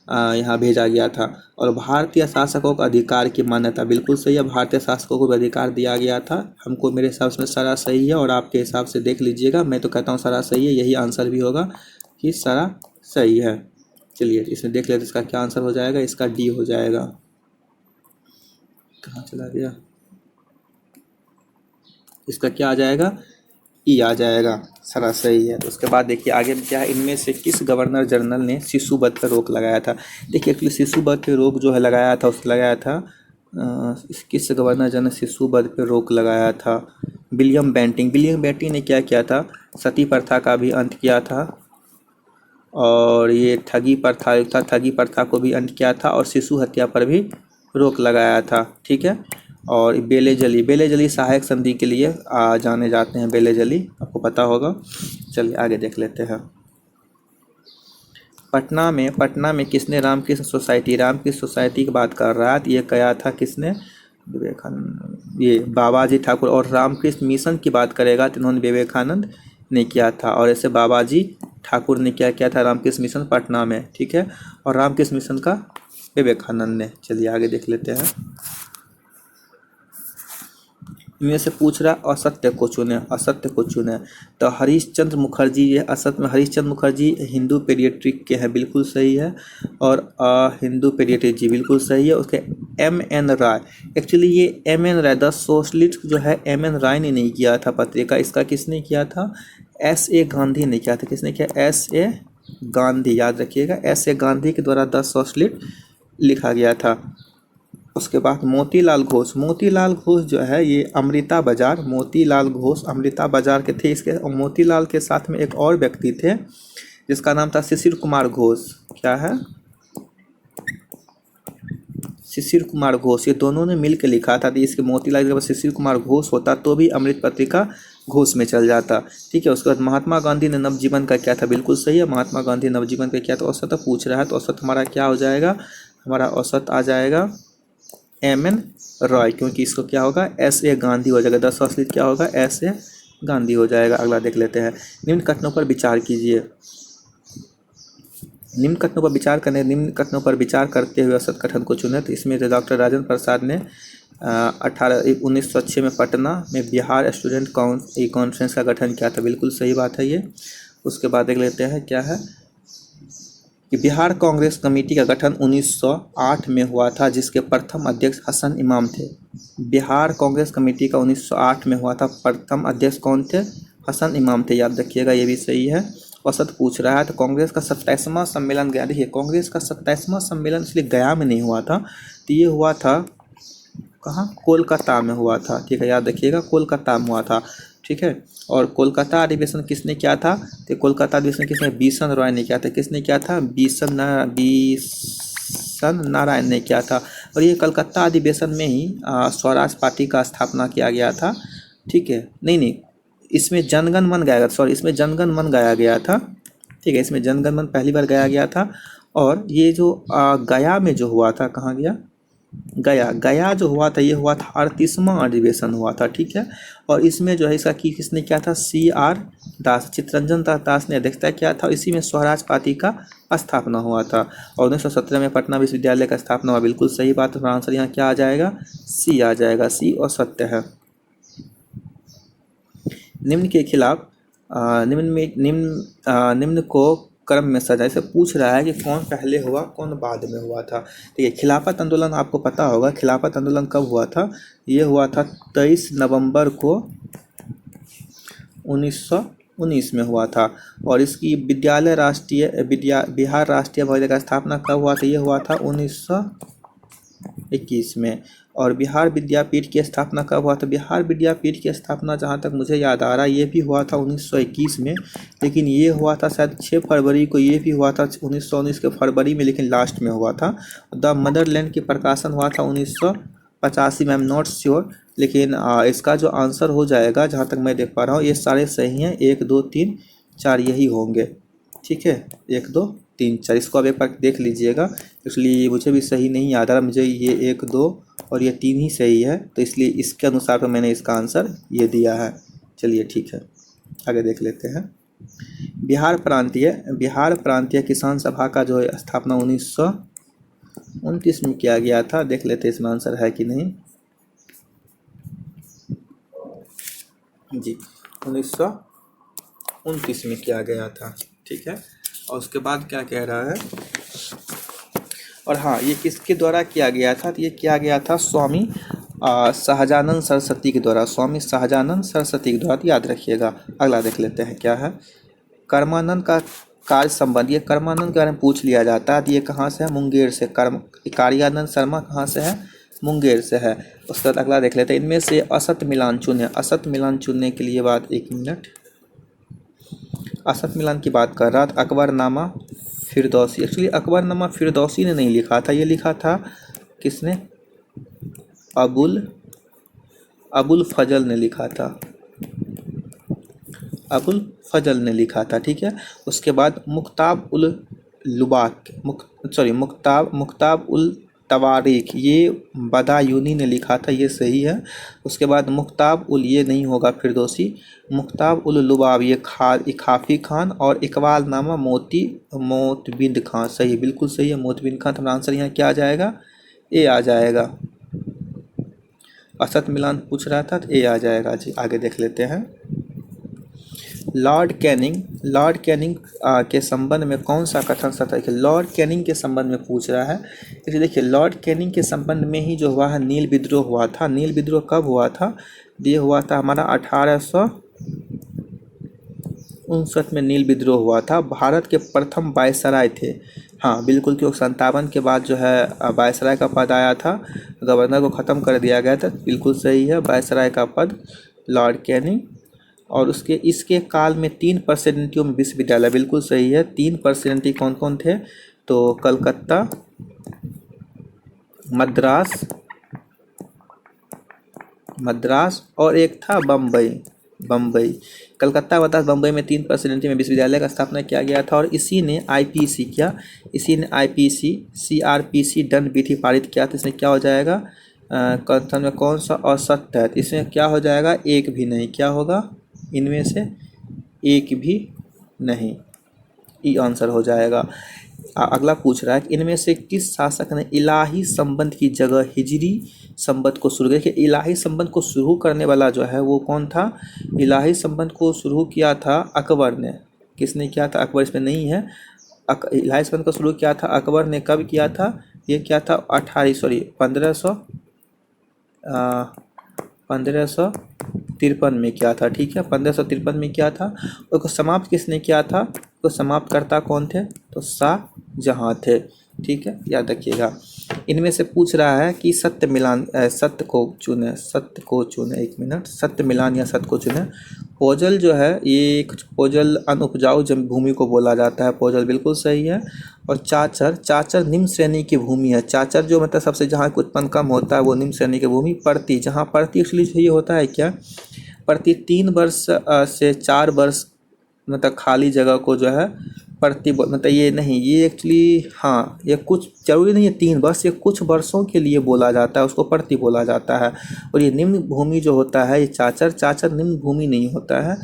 यहाँ भेजा गया था। और भारतीय शासकों का अधिकार की मान्यता, बिल्कुल सही है, भारतीय शासकों को भी अधिकार दिया गया था। हमको, मेरे हिसाब से सारा सही है, और आपके हिसाब से देख लीजिएगा। मैं तो कहता हूँ सारा सही है, यही आंसर भी होगा कि सारा सही है। चलिए इसमें देख लेते इसका क्या आंसर हो जाएगा। इसका डी हो जाएगा। कहाँ चला गया? इसका क्या आ जाएगा? ई आ जाएगा, सारा सही है। तो उसके बाद देखिए आगे में क्या है, इनमें से किस गवर्नर जनरल ने शिशु वध पर रोक लगाया था? देखिए एक्चुअली शिशु वध पे रोक जो है लगाया था, उस लगाया था किस गवर्नर जनरल ने शिशु वध पर रोक लगाया था? विलियम बेंटिंग ने क्या किया था? सती प्रथा का भी अंत किया था। और ये ठगी प्रथा को भी अंत किया था। और शिशु हत्या पर भी रोक लगाया था। ठीक है, और बेले जली सहायक संधि के लिए जाने जाते हैं, बेले जली, आपको पता होगा। चलिए आगे देख लेते हैं। पटना में किसने रामकृष्ण सोसाइटी की बात कर रहा है? तो ये कहा था किसने? विवेकानंद, ये बाबाजी ठाकुर। और रामकृष्ण मिशन की बात करेगा तो इन्होंने विवेकानंद ने किया था। और ऐसे बाबाजी ठाकुर ने क्या किया था? रामकृष्ण मिशन पटना में। ठीक है, और रामकृष्ण मिशन का विवेकानंद ने। चलिए आगे देख लेते हैं। इनमें से पूछ रहा असत्य को चुने, असत्य को चुने। तो हरीशचंद्र मुखर्जी, ये असत्य में हरीशचंद्र मुखर्जी हिंदू पेडियाट्रिक के हैं, बिल्कुल सही है। और हिंदू पेडियाट्रिक जी बिल्कुल सही है। उसके एम एन राय, एक्चुअली ये M N Roy the socialist जो है एम एन राय ने नहीं किया था पत्रिका, इसका किसने किया था? एस ए गांधी ने किया था। किसने किया? एस ए गांधी, याद रखिएगा, एस ए गांधी के द्वारा द सोशलिस्ट लिखा गया था। उसके बाद मोतीलाल घोष, मोतीलाल घोष जो है ये अमृता बाजार, मोतीलाल घोष अमृता बाजार के थे। इसके और मोतीलाल के साथ में एक और व्यक्ति थे जिसका नाम था शिशिर कुमार घोष। क्या है? शिशिर कुमार घोष, ये दोनों ने मिलकर लिखा था। तो इसके मोतीलाल के बाद शिशिर कुमार घोष होता तो भी अमृत पत्रिका घोष में चल जाता, ठीक है। उसके बाद महात्मा गांधी ने नवजीवन का क्या था? बिल्कुल सही है, महात्मा गांधी नवजीवन का क्या था? औसत पूछ रहा है, तो औसत हमारा क्या हो जाएगा? हमारा औसत आ जाएगा एम एन रॉय, क्योंकि इसको क्या होगा? एस ए गांधी हो जाएगा। 10 असलित क्या होगा? एस ए गांधी हो जाएगा। अगला देख लेते हैं। निम्न कथनों पर विचार कीजिए। निम्न कथनों पर विचार करने, निम्न कथनों पर विचार करते हुए असत कथन को चुने। तो इसमें डॉक्टर राजेंद्र प्रसाद ने 1906 में पटना में बिहार स्टूडेंट कॉन्फ्रेंस का गठन किया था, बिल्कुल सही बात है ये। उसके बाद देख लेते हैं क्या है कि बिहार कांग्रेस कमेटी का गठन 1908 में हुआ था, जिसके प्रथम अध्यक्ष हसन इमाम थे। बिहार कांग्रेस कमेटी का 1908 में हुआ था, प्रथम अध्यक्ष कौन थे? हसन इमाम थे, याद रखिएगा, ये भी सही है। औसत पूछ रहा है। तो कांग्रेस का 27वां सम्मेलन गया, देखिए कांग्रेस का 27वां सम्मेलन इसलिए गया में नहीं हुआ था, तो ये हुआ था कहाँ? कोलकाता में हुआ था, ठीक है, याद रखिएगा, कोलकाता में हुआ था, ठीक है। और कोलकाता अधिवेशन किसने किया था? तो कोलकाता अधिवेशन किसने? बीसन रॉय ने किया था। किसने किया था? बीसन नारायण ने किया था। और ये कलकत्ता अधिवेशन में ही स्वराज पार्टी का स्थापना किया गया था, ठीक है। नहीं, इसमें जनगण मन गाया, सॉरी, इसमें जनगण मन गाया गया था, ठीक है, इसमें जनगण मन पहली बार गाया गया था। और ये जो गया में जो हुआ था, कहाँ गया? गया जो हुआ था, ये हुआ था 38वां अधिवेशन हुआ था, ठीक है। और इसमें जो है इसका किसने किया था? CR दास, चित्तरंजन दास ने अध्यक्षता किया था। इसी में स्वराज पार्टी का स्थापना हुआ था। और 1917 में पटना विश्वविद्यालय का स्थापना हुआ, बिल्कुल सही बात है। आंसर यहाँ क्या आ जाएगा? C आ जाएगा, C और सत्य है। निम्न के खिलाफ निम्न को क्रम में सजा, इसे पूछ रहा है कि कौन पहले हुआ कौन बाद में हुआ था। ठीक है, खिलाफत आंदोलन आपको पता होगा, खिलाफत आंदोलन कब हुआ था? ये हुआ था 23 नवंबर को 1919 में हुआ था। और इसकी बिहार राष्ट्रीय विद्यालय का स्थापना कब हुआ था? ये हुआ था 1921 में। और बिहार विद्यापीठ की स्थापना कब हुआ था? बिहार विद्यापीठ की स्थापना जहाँ तक मुझे याद आ रहा है ये भी हुआ था 1921 में, लेकिन ये हुआ था शायद 6 फरवरी को। ये भी हुआ था 1919 के फरवरी में, लेकिन लास्ट में हुआ था। द मदरलैंड की प्रकाशन हुआ था 1985 में, आई एम नॉट श्योर, लेकिन इसका जो आंसर हो जाएगा जहाँ तक मैं देख पा रहा हूँ ये सारे सही हैं, 1 2 3 4 यही होंगे, ठीक है, 1 2 3 4। इसको अब एक बार देख लीजिएगा, इसलिए मुझे भी सही नहीं याद आ रहा, मुझे ये 1 2 और ये 3 ही सही है, तो इसलिए इसके अनुसार तो मैंने इसका आंसर ये दिया है। चलिए ठीक है, आगे देख लेते हैं। बिहार प्रांतीय किसान सभा का जो है स्थापना 1929 में किया गया था। देख लेते हैं इसमें आंसर है कि नहीं। जी, 1929 में किया गया था, ठीक है। और उसके बाद क्या कह रहा है, और हाँ, ये किसके द्वारा किया गया था? तो ये किया गया था स्वामी सहजानंद सरस्वती के द्वारा, स्वामी सहजानंद सरस्वती के द्वारा, तो याद रखिएगा। अगला देख लेते हैं क्या है। कर्मानंद का कार्य संबंध, ये कर्मानंद के बारे में पूछ लिया जाता है। तो ये कहाँ से है? मुंगेर से। कार्यानंद शर्मा कहाँ से है? मुंगेर से है। उसके बाद अगला देख लेते हैं। इनमें से असत मिलान चुने। असत मिलान चुनने के लिए बात, 1 मिनट, असत मिलान की बात कर रहा था। अकबरनामा फिरदौसी, एक्चुअली अकबरनामा फिरदौसी ने नहीं लिखा था, ये लिखा था किसने? अबुल फजल ने लिखा था, अबुल फजल ने लिखा था, ठीक है। उसके बाद मुक्ताब उल तवारीख, ये बदायूनी ने लिखा था, ये सही है। उसके बाद मुक्ताब उल, ये नहीं होगा फिरदौसी, मुक्ताब उल लुबाब, ये खाफी खान। और इकबाल नामा मोतबिंद खान, सही, बिल्कुल सही है, मोतबिंद खान। तो आंसर यहाँ क्या आ जाएगा? ए आ जाएगा। असत मिलान पूछ रहा था तो ए आ जाएगा जी। आगे देख लेते हैं। लॉर्ड कैनिंग के संबंध में कौन सा कथन सत्य है? लॉर्ड कैनिंग के संबंध में पूछ रहा है। इसलिए देखिए, लॉर्ड कैनिंग के संबंध में ही जो हुआ है नील विद्रोह हुआ था। नील विद्रोह कब हुआ था? ये हुआ था हमारा 1859 में नील विद्रोह हुआ था। भारत के प्रथम वायसराय थे। हाँ बिल्कुल, क्योंकि 57 के बाद जो है वायसराय का पद आया था, गवर्नर को ख़त्म कर दिया गया था। बिल्कुल सही है, वायसराय का पद लॉर्ड कैनिंग। और इसके काल में 3 प्रेसिडेंटियों में विश्वविद्यालय, बिल्कुल सही है। 3 प्रेसिडेंटी कौन कौन थे? तो कलकत्ता, मद्रास और एक था बम्बई। कलकत्ता, मद्रास, बम्बई में 3 प्रेसिडेंटी में विश्वविद्यालय का स्थापना किया गया था। और इसी ने आईपीसी सीआरपीसी दंड विधि पारित किया था। इसमें क्या हो जाएगा? कथन में कौन सा असत्य है? इसमें क्या हो जाएगा? एक भी नहीं। क्या होगा? इनमें से एक भी नहीं, ई आंसर हो जाएगा। अगला पूछ रहा है कि इनमें से किस शासक ने इलाही संबंध की जगह हिजरी संबंध को शुरू किया? देखिए, इलाही संबंध को शुरू करने वाला जो है वो कौन था? इलाही संबंध को शुरू किया था अकबर ने। किसने किया था? अकबर इसमें नहीं है। इलाही संबंध को शुरू किया था अकबर ने। कब किया था? ये क्या था? 1553 में किया था। ठीक है, 1553 में किया था। उसको समाप्त किसने किया था? तो समाप्तकर्ता कौन थे? तो शाहजहां थे। ठीक है, याद रखिएगा। इनमें से पूछ रहा है कि सत्य को चुने। एक मिनट, सत्य मिलान या सत्य को चुने। पोजल जो है, ये पोजल अनुपजाऊ भूमि को बोला जाता है। पोजल बिल्कुल सही है। और चाचर निम्न श्रेणी की भूमि है। चाचर जो मतलब सबसे जहाँ उत्पन्न कम होता है वो निम्न श्रेणी की भूमि। प्रति, जहाँ प्रति एक्चुअली ये होता है क्या? प्रति 3 वर्ष से 4 वर्ष मतलब खाली जगह को जो है मतलब ये नहीं, ये एक्चुअली हाँ, ये कुछ जरूरी नहीं है 3 वर्ष, ये कुछ वर्षों के लिए बोला जाता है, उसको प्रति बोला जाता है। और ये निम्न भूमि जो होता है, ये चाचर निम्न भूमि नहीं होता है।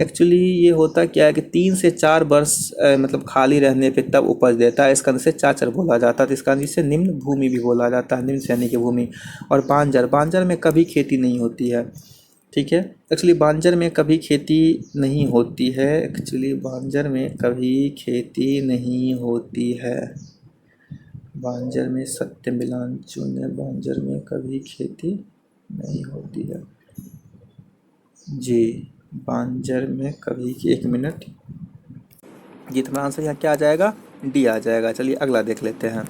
एक्चुअली ये होता क्या है कि 3 से 4 वर्ष मतलब खाली रहने पे तब उपज देता है, इसका से चाचर बोला जाता है। तो इसका जिससे निम्न भूमि भी बोला जाता है, निम्न श्रेणी की भूमि। और बांजर में कभी खेती नहीं होती है। ठीक है, एक्चुअली बांजर में कभी खेती नहीं होती है। एक्चुअली बांजर में कभी खेती नहीं होती है। बांजर में सत्य मिलान चुने। बांजर में कभी खेती नहीं होती है जी। बांजर में कभी, एक मिनट जी, तुम्हारा आंसर यहाँ क्या आ जाएगा? डी आ जाएगा। चलिए अगला देख लेते हैं।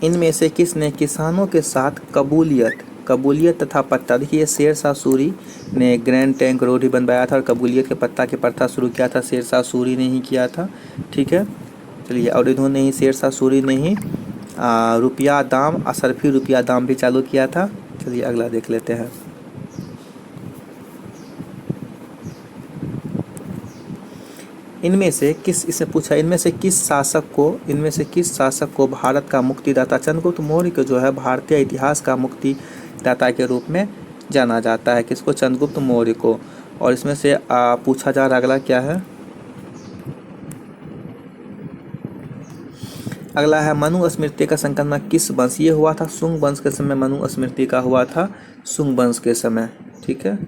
इनमें से किसने किसानों के साथ कबूलियत तथा पट्टा, देखिए शेरशाह सूरी ने ग्रैंड टैंक रोड ही बनवाया था और कबूलियत के पट्टा की प्रथा शुरू किया था, शेरशाह सूरी ने ही किया था। ठीक है, चलिए, और इन्होंने ही शेरशाह सूरी ने ही रुपया दाम, असरफी रुपया दाम भी चालू किया था। चलिए अगला देख लेते हैं। इसने पूछा, इनमें से किस शासक को भारत का मुक्तिदाता, चंद्रगुप्त मौर्य को जो है भारतीय इतिहास का मुक्तिदाता के रूप में जाना जाता है। किसको? चंद्रगुप्त मौर्य को। और इसमें से पूछा जा रहा अगला क्या है? अगला है मनु स्मृति का संकलन किस वंश? ये हुआ था शुंग वंश के समय। मनु स्मृति का हुआ था शुंग वंश के समय। ठीक है,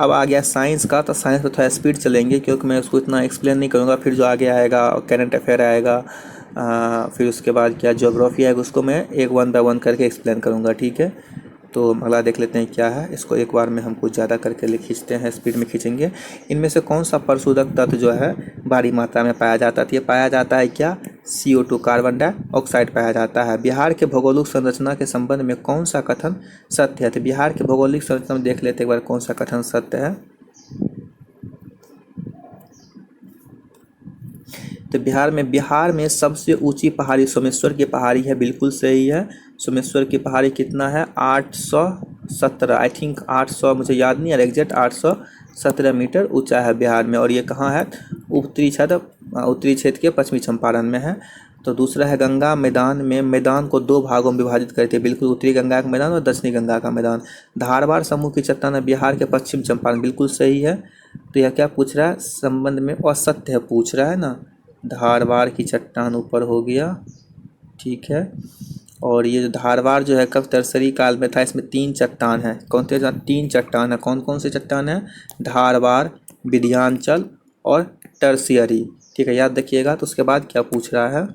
अब आ गया साइंस का। तो साइंस में थोड़ा स्पीड चलेंगे क्योंकि मैं उसको इतना एक्सप्लेन नहीं करूँगा। फिर जो आगे आएगा करंट अफेयर आएगा, फिर उसके बाद क्या ज्योग्राफी आएगा, उसको मैं एक 1 बाय 1 करके एक्सप्लेन करूँगा। ठीक है, तो अगला देख लेते हैं क्या है। इसको एक बार में हम कुछ ज़्यादा करके खींचते हैं, स्पीड में खींचेंगे। इनमें से कौन सा प्रशोधक तत्व जो है भारी मात्रा में पाया जाता है? ये पाया जाता है क्या? CO2 कार्बन डाइऑक्साइड पाया जाता है। बिहार के भौगोलिक संरचना के संबंध में कौन सा कथन सत्य है? तो बिहार के भौगोलिक संरचना में देख लेते एक बार कौन सा कथन सत्य है। तो बिहार में सबसे ऊंची पहाड़ी सोमेश्वर की पहाड़ी है। बिल्कुल सही है। सोमेश्वर की पहाड़ी कितना है? 817, आई थिंक 800, मुझे याद नहीं है एग्जैक्ट, 817 मीटर ऊंचा है बिहार में। और ये कहाँ है? उत्तरी क्षेत्र के पश्चिमी चंपारण में है। तो दूसरा है गंगा मैदान को 2 भागों में विभाजित करती है। बिल्कुल, उत्तरी गंगा का मैदान और दक्षिणी गंगा का मैदान। धारवाड़ समूह की चट्टान बिहार के पश्चिम चंपारण, बिल्कुल सही है। तो यह क्या पूछ रहा है? संबंध में असत्य है पूछ रहा है ना। धारवाड़ की चट्टान ऊपर हो गया। ठीक है, और ये जो धारवाड़ जो है कब टर्सरी काल में था, इसमें 3 चट्टान है। कौन से 3 चट्टान है? कौन कौन से चट्टान है? धारवाड़, विंध्याचल और टर्शियरी। ठीक है, याद रखिएगा। तो उसके बाद क्या पूछ रहा है,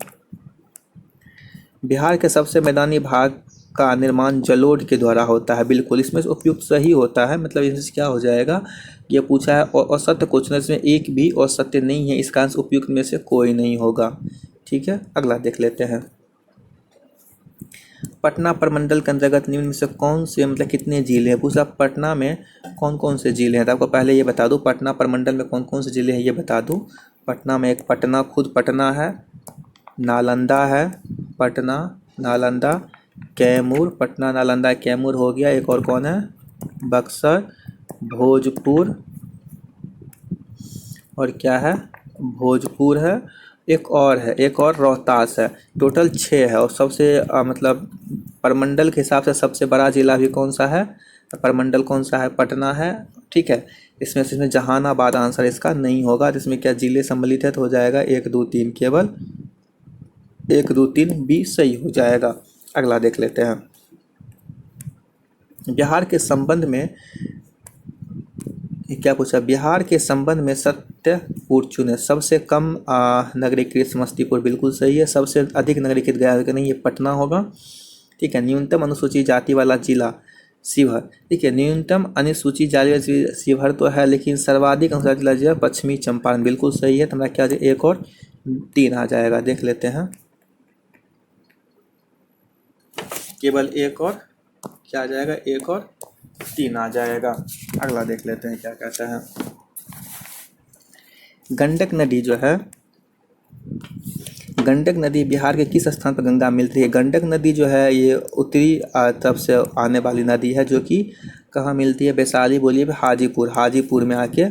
बिहार के सबसे मैदानी भाग का निर्माण जलोढ़ के द्वारा होता है। बिल्कुल, इसमें से उपयुक्त सही होता है, मतलब इसमें क्या हो जाएगा, ये पूछा है और असत्य क्वेश्चन, इसमें एक भी असत्य नहीं है, इसका आंसर उपयुक्त में से कोई नहीं होगा। ठीक है, अगला देख लेते हैं। पटना प्रमंडल के अंतर्गत निम्न में से कौन से, मतलब कितने जिले हैं? पूछा पटना में कौन कौन से जिले हैं, तो आपको पहले ये बता दूं पटना प्रमंडल में कौन कौन से जिले हैं, ये बता दूं। पटना में एक पटना, खुद पटना है, नालंदा है, पटना नालंदा, कैमूर, पटना नालंदा कैमूर हो गया। एक और कौन है? बक्सर, भोजपुर, और क्या है? भोजपुर है। एक और है, एक और रोहतास है। टोटल 6 है। और सबसे मतलब प्रमंडल के हिसाब से सबसे बड़ा जिला भी कौन सा है? प्रमंडल कौन सा है? पटना है। ठीक है, इसमें जहानाबाद आंसर इसका नहीं होगा। जिसमें क्या जिले सम्मिलित है, तो हो जाएगा 1 2 3, केवल 1 2 3 बी सही हो जाएगा। अगला देख लेते हैं। बिहार के संबंध में क्या पूछा, बिहार के संबंध में सत्यपुर चुने। सबसे कम नगरीकृत समस्तीपुर, बिल्कुल सही है। सबसे अधिक नगरीकृत गया कि नहीं, ये पटना होगा। ठीक है, न्यूनतम अनुसूचित जाति वाला जिला शिवहर। ठीक है, न्यूनतम अनुसूचित जाति वाला शिवहर तो है, लेकिन सर्वाधिक अनुसूचित जिला जो है पश्चिमी चंपारण, बिल्कुल सही है। तो हमारा क्या 1 और 3 आ जाएगा। देख लेते हैं, केवल 1 और क्या आ जाएगा, 1 और 3 आ जाएगा। अगला देख लेते हैं क्या कहता है। गंडक नदी जो है, गंडक नदी बिहार के किस स्थान पर गंगा मिलती है? गंडक नदी जो है ये उत्तरी तरफ से आने वाली नदी है, जो कि कहाँ मिलती है? वैशाली बोलिए, हाजीपुर, हाजीपुर में आके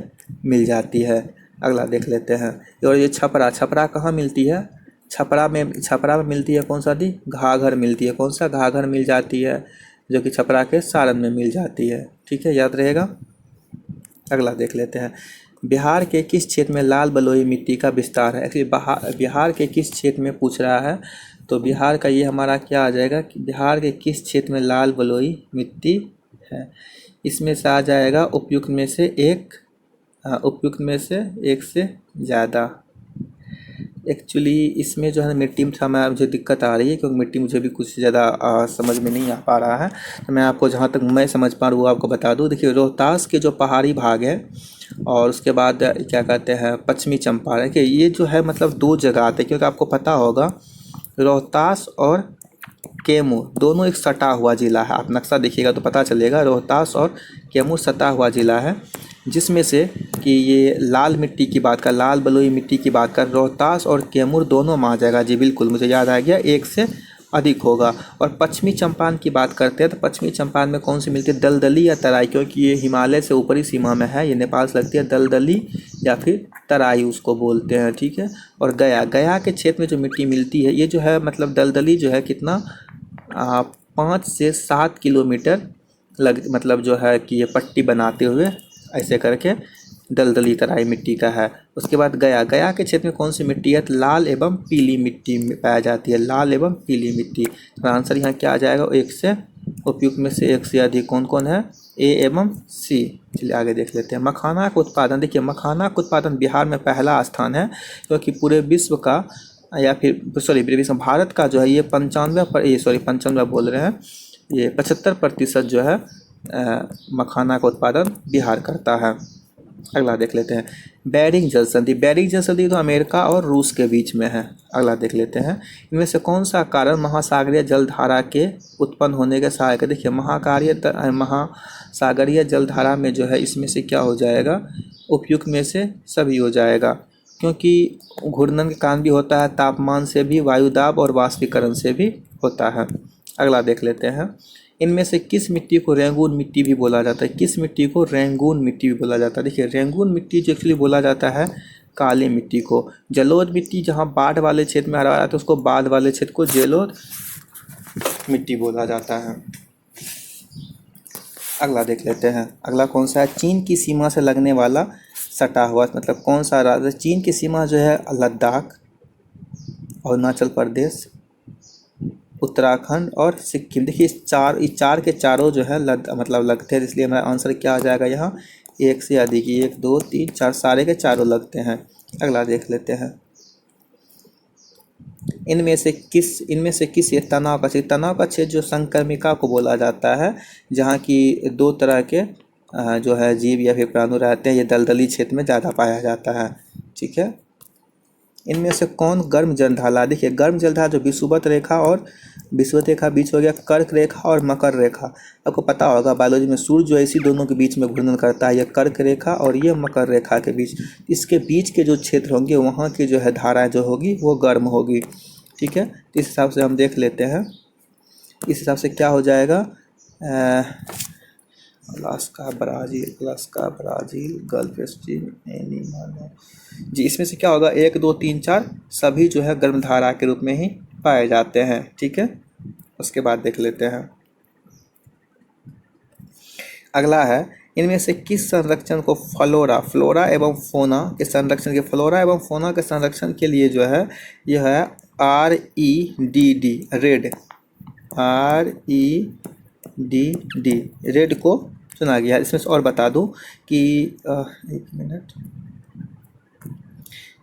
मिल जाती है। अगला देख लेते हैं। और ये छपरा, छपरा कहाँ मिलती है? छपरा में मिलती है कौन सा नदी? घाघर मिलती है। कौन सा? घाघर मिल जाती है, जो कि छपरा के सारण में मिल जाती है। ठीक है, याद रहेगा। अगला देख लेते हैं। बिहार के किस क्षेत्र में लाल बलुई मिट्टी का विस्तार है? एक्चुअली बिहार के किस क्षेत्र में पूछ रहा है, तो बिहार का ये हमारा क्या आ जाएगा कि बिहार के किस क्षेत्र में लाल बलुई मिट्टी है? इसमें से आ जाएगा उपयुक्त में से एक, उपयुक्त में से एक से ज़्यादा। एक्चुअली इसमें जो है मिट्टी में थोड़ा मुझे दिक्कत आ रही है, क्योंकि मिट्टी मुझे भी कुछ ज़्यादा समझ में नहीं आ पा रहा है। तो मैं आपको जहाँ तक मैं समझ पा रहा हूँ वो आपको बता दूँ। देखिए, रोहतास के जो पहाड़ी भाग है, और उसके बाद क्या कहते हैं पश्चिमी चंपारण के, ये जो है मतलब 2 जगह आते हैं। क्योंकि आपको पता होगा रोहतास और कैमूर दोनों एक सटा हुआ ज़िला है। आप नक्शा देखिएगा तो पता चलेगा, रोहतास और कैमूर सटा हुआ ज़िला है। जिसमें से कि ये लाल मिट्टी की बात कर, लाल बलुई मिट्टी की बात कर, रोहतास और कैमूर दोनों में आ जाएगा। जी बिल्कुल, मुझे याद आ गया, 1 से अधिक होगा। और पश्चिमी चंपारण की बात करते हैं तो पश्चिमी चंपारण में कौन सी मिलती है? दलदली या तराई, क्योंकि ये हिमालय से ऊपरी सीमा में है। ये नेपाल से लगती है। दलदली या फिर तराई उसको बोलते हैं। ठीक है, और गया के क्षेत्र में जो मिट्टी मिलती है, ये जो है मतलब दलदली जो है कितना 5 से 7 किलोमीटर मतलब जो है कि ये पट्टी बनाते हुए ऐसे करके दलदली तराई मिट्टी का है। उसके बाद गया के क्षेत्र में कौन सी मिट्टी है? तो लाल एवं पीली मिट्टी पाई जाती है, लाल एवं पीली मिट्टी। तो आंसर यहाँ क्या आ जाएगा? 1 से उपयुक्त में से 1 से अधिक कौन कौन है? ए एवं सी। चलिए आगे देख लेते हैं। मखाना का उत्पादन, देखिए मखाना का उत्पादन बिहार में पहला स्थान है, क्योंकि पूरे विश्व का या फिर पूरे विश्व भारत का जो है ये 95 बोल रहे हैं, ये 75% जो है मखाना का उत्पादन बिहार करता है। अगला देख लेते हैं। बेरिंग जल संधि, बेरिंग जल संधि तो अमेरिका और रूस के बीच में है। अगला देख लेते हैं। इनमें से कौन सा कारण महासागरीय जलधारा के उत्पन्न होने के सहायक है? देखिए महासागरीय जलधारा में जो है इसमें से क्या हो जाएगा? उपयुक्त में से सभी हो जाएगा, क्योंकि घूर्णन के कारण भी होता है, तापमान से भी, वायुदाब और वाष्पीकरण से भी होता है। अगला देख लेते हैं। इनमें से किस मिट्टी को रेंगून मिट्टी भी बोला जाता है? किस मिट्टी को रेंगून मिट्टी भी बोला जाता है? देखिए रेंगून मिट्टी जो एक्चुअली बोला जाता है काली मिट्टी को। जलोढ़ मिट्टी जहाँ बाढ़ वाले क्षेत्र में हरा जाता है उसको बाढ़ वाले क्षेत्र को जलोढ़ मिट्टी बोला जाता है। अगला देख लेते हैं। अगला कौन सा है? चीन की सीमा से लगने वाला सटा हुआ, मतलब कौन सा राज्य? चीन की सीमा जो है लद्दाख, अरुणाचल प्रदेश, उत्तराखंड और सिक्किम। देखिए इस चार के चारों जो है मतलब लगते हैं, इसलिए हमारा आंसर क्या आ जाएगा यहाँ, एक से अधिक। 1 2 3 4 सारे के चारों लगते हैं। अगला देख लेते हैं। इनमें से किस ये तनाव का छेद जो संक्रमिका को बोला जाता है, जहाँ की दो तरह के जो है जीव या फिर प्राणु रहते हैं, ये दलदली क्षेत्र में ज़्यादा पाया जाता है। ठीक है। इनमें से कौन गर्म जलधारा, देखिए गर्म जलधारा जो विषुवत रेखा बीच हो गया कर्क रेखा और मकर रेखा। आपको पता होगा बायोलॉजी में सूर्य जो है इसी दोनों के बीच में घूर्णन करता है, ये कर्क रेखा और ये मकर रेखा के बीच। इसके बीच के जो क्षेत्र होंगे वहाँ की जो है धारा जो होगी वो गर्म होगी। ठीक है। तो इस हिसाब से हम देख लेते हैं। इस हिसाब से क्या हो जाएगा, अलास्का ब्राज़ील गल्फ स्ट्रीम जी, इसमें से क्या होगा, 1 2 3 4 सभी जो है गर्म धारा के रूप में ही पाए जाते हैं। ठीक है। उसके बाद देख लेते हैं। अगला है, इनमें से किस संरक्षण को फ्लोरा एवं फोना के संरक्षण के लिए जो है यह है रेड को चुना गया। इसमें से और बता दूं कि एक मिनट,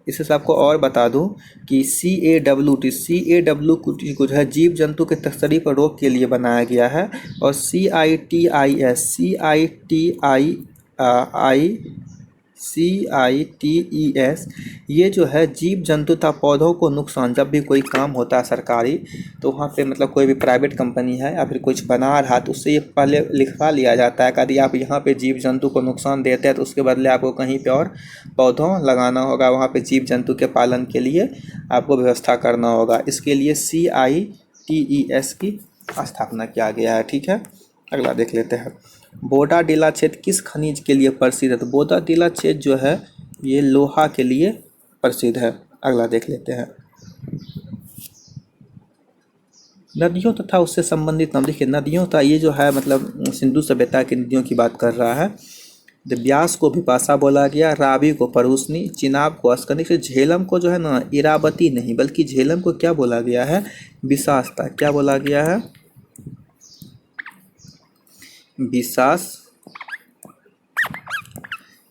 इससे आपको और बता दूं कि CAWT को जो है जीव जंतु के तस्करी पर रोक के लिए बनाया गया है, और CITES ये जो है जीव जंतु तथा पौधों को नुकसान, जब भी कोई काम होता है सरकारी, तो वहाँ पे मतलब कोई भी प्राइवेट कंपनी है या फिर कुछ बना रहा तो उससे ये पहले लिखवा लिया जाता है कि यदि आप यहाँ पे जीव जंतु को नुकसान देते हैं तो उसके बदले आपको कहीं पे और पौधों लगाना होगा, वहाँ पे जीव जंतु के पालन के लिए आपको व्यवस्था करना होगा। इसके लिए CITES की स्थापना किया गया है। ठीक है। अगला देख लेते हैं। बोडाडीला क्षेत्र किस खनिज के लिए प्रसिद्ध है, तो बोडाडीला क्षेत्र जो है ये लोहा के लिए प्रसिद्ध है। अगला देख लेते हैं। नदियों तथा उससे संबंधित नाम, देखिए नदियों तथा ये जो है मतलब सिंधु सभ्यता की नदियों की बात कर रहा है। व्यास को बिपाशा बोला गया, रावी को परूसनी, चिनाब को अस्कनी, फिर झेलम को जो है ना इरावती नहीं बल्कि झेलम को क्या बोला गया है, विशास्ता। क्या बोला गया है,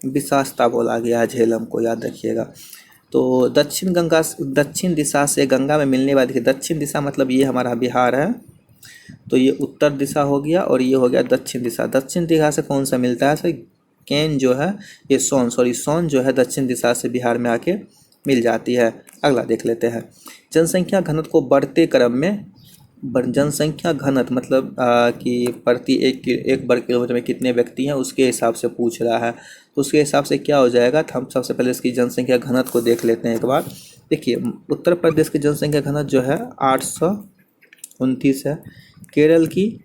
विशास्ता बोला गया है झेलम को, याद रखिएगा। तो दक्षिण दिशा से गंगा में मिलने वाली, देखिए दक्षिण दिशा मतलब ये हमारा बिहार है, तो ये उत्तर दिशा हो गया और ये हो गया दक्षिण दिशा। दक्षिण दिशा से कौन सा मिलता है, सर केन जो है ये सोन जो है दक्षिण दिशा से बिहार में आके मिल जाती है। अगला देख लेते हैं। जनसंख्या घनत्व को बढ़ते क्रम में, जनसंख्या घनत्व मतलब कि प्रति एक वर्ग किलोमीटर में कितने व्यक्ति हैं उसके हिसाब से पूछ रहा है, तो उसके हिसाब से क्या हो जाएगा, तो हम सबसे पहले इसकी जनसंख्या घनत्व को देख लेते हैं एक बार। देखिए उत्तर प्रदेश की जनसंख्या घनत्व जो है 829 है, केरल की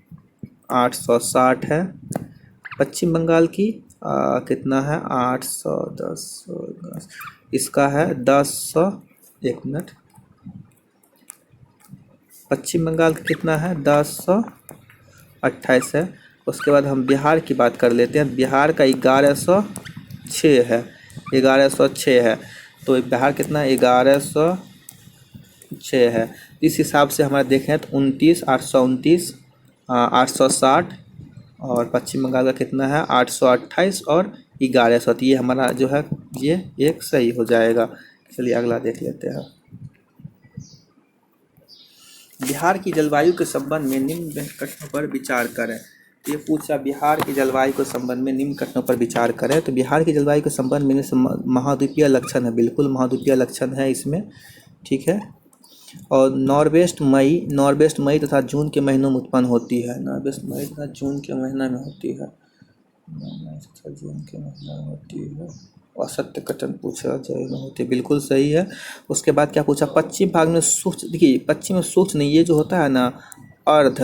860 है, पश्चिम बंगाल की कितना है 810, इसका है 10, एक मिनट, पश्चिम बंगाल का कितना है 1028 है। उसके बाद हम बिहार की बात कर लेते हैं। बिहार का 1106 है, 1106 है। तो बिहार कितना 1106 है। इस हिसाब से हमारा देखें तो 29, 829, 860 और पश्चिम बंगाल का कितना है 828 और 1100। तो ये हमारा जो है ये एक सही हो जाएगा। चलिए अगला देख लेते हैं। बिहार की जलवायु के संबंध में निम्न कथनों पर विचार करें। ये पूछा बिहार की जलवायु के संबंध में निम्न कथनों पर विचार करें। तो बिहार की जलवायु के संबंध में महाद्वीपीय लक्षण है, बिल्कुल महाद्वीपीय लक्षण है इसमें। ठीक है। और नॉर्वेस्ट मई तथा जून के महीनों में उत्पन्न होती है। नॉर्वेस्ट मई तथा जून के महीना में होती है, जून के महीना में होती है। असत्य कथन पूछा जाए में होती है, बिल्कुल सही है। उसके बाद क्या पूछा, पश्चिम भाग में सूक्ष्म, देखिए पश्चिम में सूक्ष्म नहीं, ये जो होता है ना अर्ध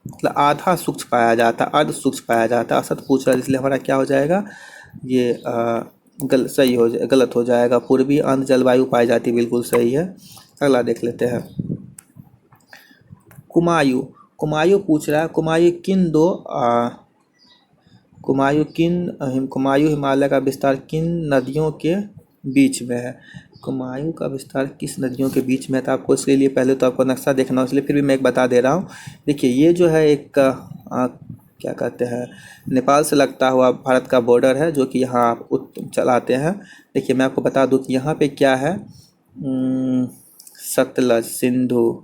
मतलब आधा सूक्ष्म पाया जाता है, अर्ध सूक्ष्म पाया जाता है। असत्य पूछ रहा है इसलिए हमारा क्या हो जाएगा, ये गलत हो जाएगा। पूर्वी अर्ध जलवायु पाई जाती, बिल्कुल सही है। अगला देख लेते हैं। कुमायूं पूछ रहा है, कुमायूं हिमालय का विस्तार किन नदियों के बीच में है। कुमायूं का विस्तार किस नदियों के बीच में है? तो आपको इसके लिए पहले तो आपको नक्शा देखना हो, इसलिए फिर भी मैं एक बता दे रहा हूँ। देखिए ये जो है एक क्या कहते हैं, नेपाल से लगता हुआ भारत का बॉर्डर है, जो कि यहाँ आप चलाते हैं। देखिए मैं आपको बता दूं कि यहाँ पे क्या है, सतलज, सिंधु।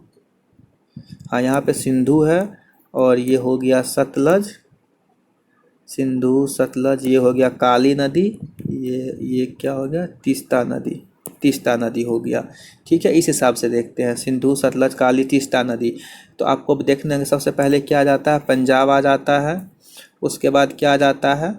हाँ यहाँ पे सिंधु है, और ये हो गया सतलज, सिंधु सतलज, ये हो गया काली नदी, ये क्या हो गया, तीस्ता नदी, तीस्ता नदी हो गया। ठीक है, इस हिसाब से देखते हैं, सिंधु सतलज काली तीस्ता नदी। तो आपको अब देखना है कि सबसे पहले क्या आ जाता है, पंजाब आ जाता है। उसके बाद क्या आ जाता है,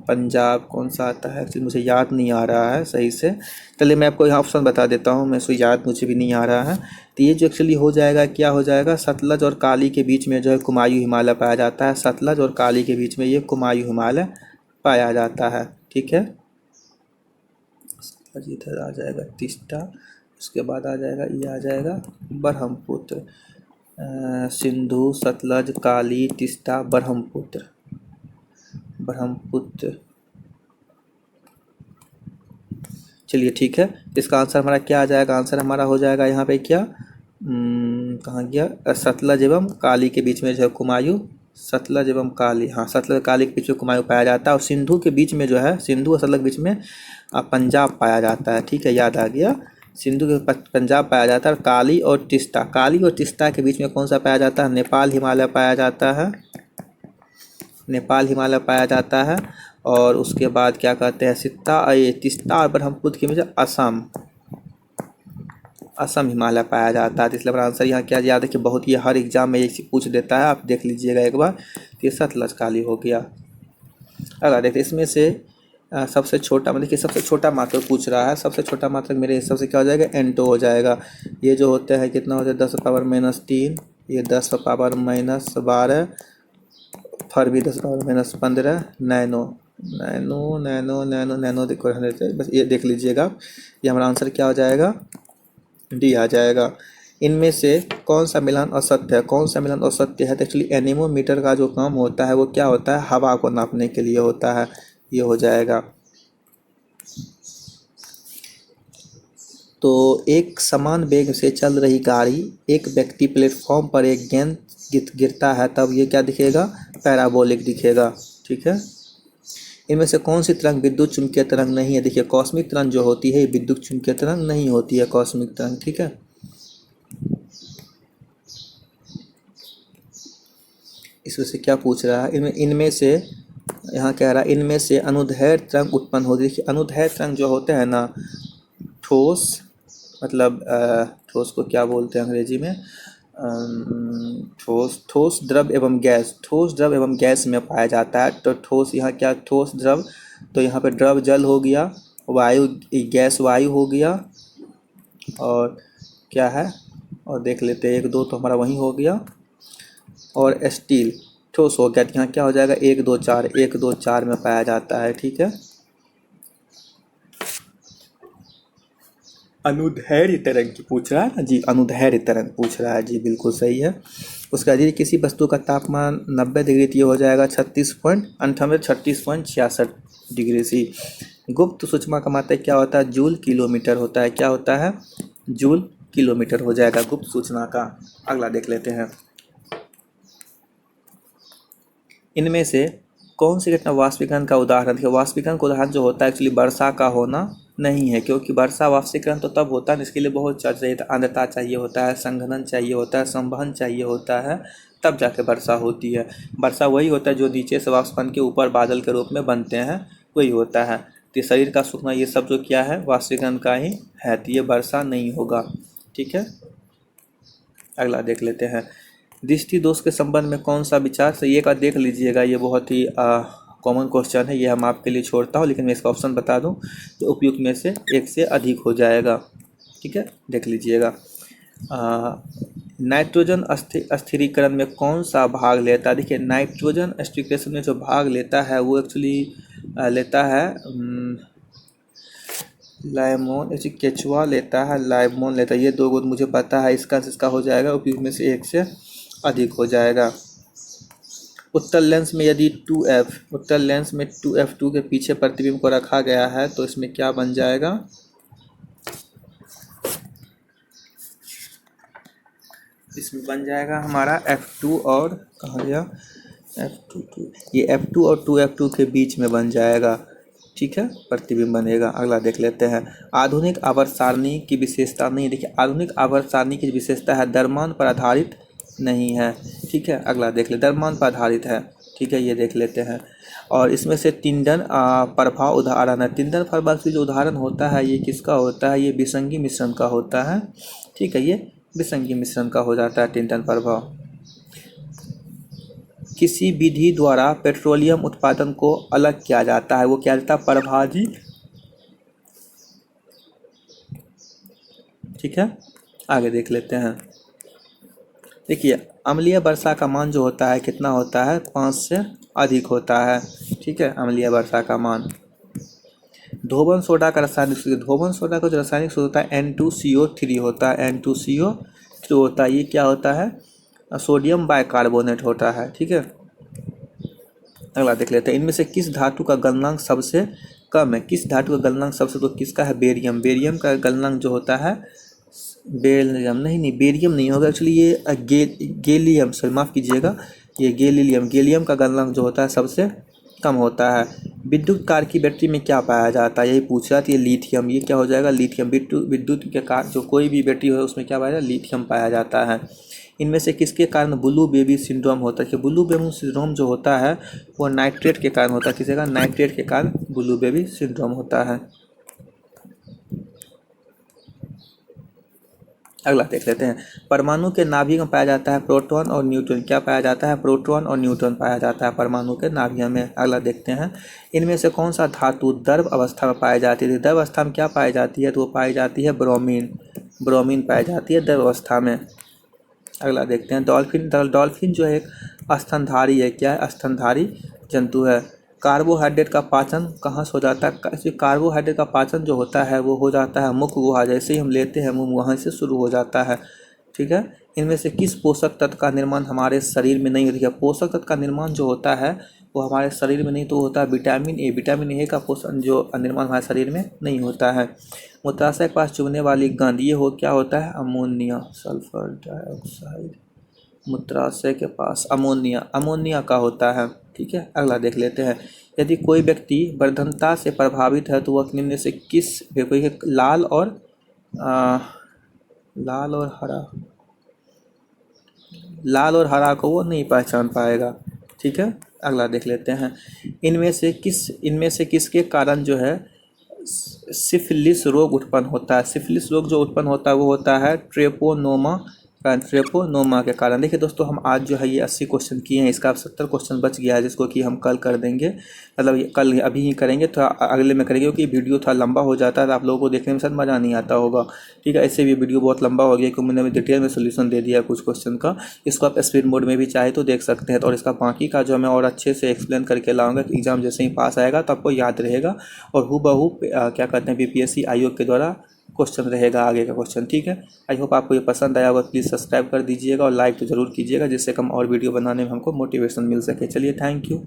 पंजाब कौन सा आता है, एक्चुअली मुझे याद नहीं आ रहा है सही से। चलिए मैं आपको यहाँ ऑप्शन बता देता हूँ, मैं सो याद मुझे भी नहीं आ रहा है। तो ये जो एक्चुअली हो जाएगा, क्या हो जाएगा, सतलज और काली के बीच में जो है कुमायूं हिमालय पाया जाता है। सतलज और काली के बीच में ये कुमायूं हिमालय पाया जाता है। ठीक है, इधर आ जाएगा तीस्ता, उसके बाद आ जाएगा, ये आ जाएगा ब्रह्मपुत्र। सिंधु सतलज काली तीस्ता ब्रह्मपुत्र, ब्रह्मपुत्र। चलिए ठीक है, इसका आंसर हमारा क्या आ जाएगा, आंसर हमारा हो जाएगा यहाँ पे क्या, कहाँ गया, सतलज एवं काली के बीच में जो है कुमायूं, सतलज एवं काली, हाँ सतलज काली के बीच में कुमायूं पाया जाता है। और सिंधु के बीच में जो है, सिंधु और सतलज के बीच में पंजाब पाया जाता है। ठीक है, याद आ गया, सिंधु के पंजाब पाया जाता है। और काली और तीस्ता, काली और तीस्ता के बीच में कौन सा पाया जाता है, नेपाल हिमालय पाया जाता है, नेपाल हिमालय पाया जाता है। और उसके बाद क्या कहते हैं, तीस्ता और ब्रह्मपुत्र के बीच असम, असम हिमालय पाया जाता है। तो इसलिए हमारा आंसर यहाँ क्या याद है कि बहुत ही हर एग्जाम में ये पूछ देता है, आप देख लीजिएगा एक बार। तो ये सतलज काली हो गया। अगर देखिए इसमें से सबसे छोटा, मतलब देखिए सबसे छोटा मात्रक पूछ रहा है, सबसे छोटा मात्रक मेरे हिसाब से क्या हो जाएगा, N2 हो जाएगा। ये जो होते हैं कितना हो जाएगा, 10⁻³ ये 10⁻12, फिर भी 10⁻15 nano, nano nano nano nano देखो रहने से, बस ये देख लीजिएगा। ये हमारा आंसर क्या हो जाएगा, डी आ जाएगा। इनमें से कौन सा मिलान असत्य है, कौन सा मिलान असत्य है, तो एक्चुअली एनीमोमीटर का जो काम होता है वो क्या होता है, हवा को नापने के लिए होता है। ये हो जाएगा। तो एक समान वेग से चल रही गाड़ी, एक व्यक्ति प्लेटफॉर्म पर एक गेंद गिरता है, तब ये क्या दिखेगा, पैराबोलिक दिखेगा। ठीक है, इनमें से कौन सी तरंग विद्युत चुंबकीय तरंग नहीं है, देखिए कॉस्मिक तरंग जो होती है विद्युत चुंबकीय तरंग नहीं होती है, कॉस्मिक तरंग। ठीक है, इसमें से क्या पूछ रहा है, इनमें से यहाँ कह रहा है इनमें से अनुदैर्ध्य तरंग उत्पन्न होती है। देखिए अनुदैर्ध्य तरंग जो होते हैं ना, ठोस, मतलब ठोस को क्या बोलते हैं अंग्रेजी में, ठोस, ठोस द्रव एवं गैस, ठोस द्रव एवं गैस में पाया जाता है। तो ठोस यहाँ क्या, ठोस द्रव, तो यहाँ पे द्रव जल हो गया, वायु गैस वायु हो गया, और क्या है, और देख लेते हैं 1 2 तो हमारा वही हो गया, और स्टील ठोस हो गया। यहाँ क्या हो जाएगा, 1 2 4, 1 2 4 में पाया जाता है। ठीक है, अनुदैर्ध्य तरंग की पूछ रहा है ना जी, अनुदैर्ध्य तरंग पूछ रहा है जी, बिल्कुल सही है। उसका यदि किसी वस्तु का तापमान 90 डिग्री, तो ये हो जाएगा 36.66 डिग्री सी। गुप्त सूक्ष्म का मात्रक क्या होता है, जूल किलोमीटर होता है, क्या होता है, जूल किलोमीटर हो जाएगा गुप्त सूचना का। अगला देख लेते हैं, इनमें से कौन सी घटना वाष्पीकरण का उदाहरण, देखिए वाष्पीकरण का उदाहरण जो होता है एक्चुअली वर्षा का होना नहीं है, क्योंकि वर्षा वाष्पीकरण तो तब होता है, इसके लिए बहुत चाहिए, आर्द्रता चाहिए होता है, संघनन चाहिए होता है, संवहन चाहिए होता है, तब जाके वर्षा होती है। वर्षा वही होता है जो नीचे से वाष्प बन के ऊपर बादल के रूप में बनते हैं, वही होता है। तो शरीर का सूखना, ये सब जो क्या है, वाष्पीकरण का ही है, तो ये वर्षा नहीं होगा। ठीक है, अगला देख लेते हैं, दृष्टि दोष के संबंध में कौन सा विचार सही, एक बार देख लीजिएगा, ये बहुत ही कॉमन क्वेश्चन है, ये हम आपके लिए छोड़ता हूँ, लेकिन मैं इसका ऑप्शन बता दूँ तो उपयुक्त में से एक से अधिक हो जाएगा। ठीक है, देख लीजिएगा, नाइट्रोजन स्थिरीकरण में कौन सा भाग लेता है, देखिए नाइट्रोजन स्थिरीकरण में जो भाग लेता है वो एक्चुअली लेता है लाइमोन, ऐसे केचुआ लेता है, लाइमोन लेता है, ये 2 गुण मुझे पता है, इसका हो जाएगा उपयुक्त में से एक से अधिक हो जाएगा। उत्तल लेंस में यदि 2f, उत्तल लेंस में 2f2 के पीछे प्रतिबिंब को रखा गया है, तो इसमें क्या बन जाएगा, इसमें बन जाएगा हमारा F2 और कहाँ गया F2 ये F2 और 2F2 के बीच में बन जाएगा। ठीक है, प्रतिबिंब बनेगा। अगला देख लेते हैं। आधुनिक आवर्त सारणी की विशेषता नहीं, देखिए आधुनिक आवर्त सारणी की विशेषता है द्रव्यमान पर आधारित नहीं है। ठीक है, अगला देख ले, द्रव्यमान पर आधारित है। ठीक है, ये देख लेते हैं। और इसमें से तिंडन प्रभाव उदाहरण है। तिंडन प्रभाव की जो उदाहरण होता है ये किसका होता है, ये विसंगी मिश्रण का होता है। ठीक है, ये विसंगी मिश्रण का हो जाता है तिंडन प्रभाव। किसी विधि द्वारा पेट्रोलियम उत्पादन को अलग किया जाता है, वो क्या जाता है, प्रभाजी। ठीक है, आगे देख लेते हैं। देखिए अम्लीय वर्षा का मान जो होता है कितना होता है, 5 से अधिक होता है। ठीक है, अम्लीय वर्षा का मान। धोबन सोडा का रासायनिक सूत्र, धोबन सोडा का जो रासायनिक सूत्र होता है N2CO3 होता है, N2CO3 होता है। ये क्या होता है, सोडियम बाइकार्बोनेट होता है। ठीक है, अगला देख लेते हैं। इनमें से किस धातु का गलनांक सबसे कम है, किस धातु का गलनांक सबसे, तो किसका है, बेरियम। बेरियम का गलनांक जो होता है, बेरियम नहीं बेरियम नहीं होगा एक्चुअली, ये गैलियम, सॉरी माफ़ कीजिएगा, ये गैलीलियम, गैलियम का गलनांक जो होता है सबसे कम होता है। विद्युत कार की बैटरी में क्या पाया जाता है, यही पूछ रहा था। ये लिथियम, ये क्या हो जाएगा, लिथियम। विद्युत के कार जो कोई भी बैटरी हो उसमें क्या पाया जाता है, लिथियम पाया जाता है। इनमें से किसके कारण ब्लू बेबी सिंड्रोम होता है, कि ब्लू बेबी सिंड्रोम जो होता है वो नाइट्रेट के कारण होता है। किसी का, नाइट्रेट के कारण ब्लू बेबी सिंड्रोम होता है। अगला देख लेते हैं। परमाणु के नाभिक में पाया जाता है प्रोटॉन और न्यूट्रॉन, क्या पाया जाता है, प्रोटॉन और न्यूट्रॉन पाया जाता है परमाणु के नाभिक में। अगला देखते हैं। इनमें से कौन सा धातु द्रव अवस्था में पाई जाती है, द्रव अवस्था में क्या पाई जाती है, तो वो पाई जाती है ब्रोमीन, ब्रोमीन पाई जाती है द्रव अवस्था में। अगला देखते हैं। डॉल्फिन, डॉल्फिन जो है एक स्तनधारी है, क्या है, स्तनधारी जंतु है। कार्बोहाइड्रेट का पाचन कहाँ से हो जाता है, कार्बोहाइड्रेट का पाचन जो होता है वो हो जाता है मुख गुहा, जैसे ही हम लेते हैं मुँह वहाँ से शुरू हो जाता है। ठीक है, इनमें से किस पोषक तत्व का निर्माण हमारे शरीर में नहीं होती है, पोषक तत्व का निर्माण जो होता है वो हमारे शरीर में नहीं, तो होता है विटामिन ए। विटामिन ए का पोषण जो निर्माण हमारे शरीर में नहीं होता है। मूत्राशय के पास चुभने वाली गंध, ये हो क्या होता है, अमोनिया, सल्फर डाइऑक्साइड। मूत्राशय के पास अमोनिया, अमोनिया का होता है। ठीक है, अगला देख लेते हैं। यदि कोई व्यक्ति वर्धनता से प्रभावित है तो वह निम्न से किस, लाल और लाल और हरा, लाल और हरा को वो नहीं पहचान पाएगा। ठीक है, अगला देख लेते हैं। इनमें से किसके कारण जो है सिफिलिस रोग उत्पन्न होता है। सिफिलिस रोग जो उत्पन्न होता है वो होता है ट्रेपोनोमा, ट्रेपोनोमा के कारण। देखिए दोस्तों, हम आज जो है ये 80 क्वेश्चन किए हैं, इसका 70 क्वेश्चन बच गया है जिसको कि हम कल कर देंगे, मतलब ये कल अभी ही करेंगे, थोड़ा अगले में करेंगे, क्योंकि वीडियो थोड़ा लंबा हो जाता है तो आप लोगों को देखने में शायद मज़ा नहीं आता होगा। ठीक है, ऐसे भी वीडियो बहुत लंबा हो गया क्योंकि मैंने डिटेल में सोल्यूशन दे दिया कुछ क्वेश्चन का। इसको आप स्पीड मोड में भी चाहे तो देख सकते हैं, और इसका बाकी का जो मैं और अच्छे से एक्सप्लेन करके लाऊंगा कि एग्जाम जैसे ही पास आएगा तो आपको याद रहेगा, और हूबहू क्या कहते हैं BPSC आयोग के द्वारा क्वेश्चन रहेगा आगे का क्वेश्चन। ठीक है, आई होप आपको ये पसंद आया होगा। प्लीज़ सब्सक्राइब कर दीजिएगा और लाइक तो ज़रूर कीजिएगा, जिससे कम और वीडियो बनाने में हमको मोटिवेशन मिल सके। चलिए, थैंक यू।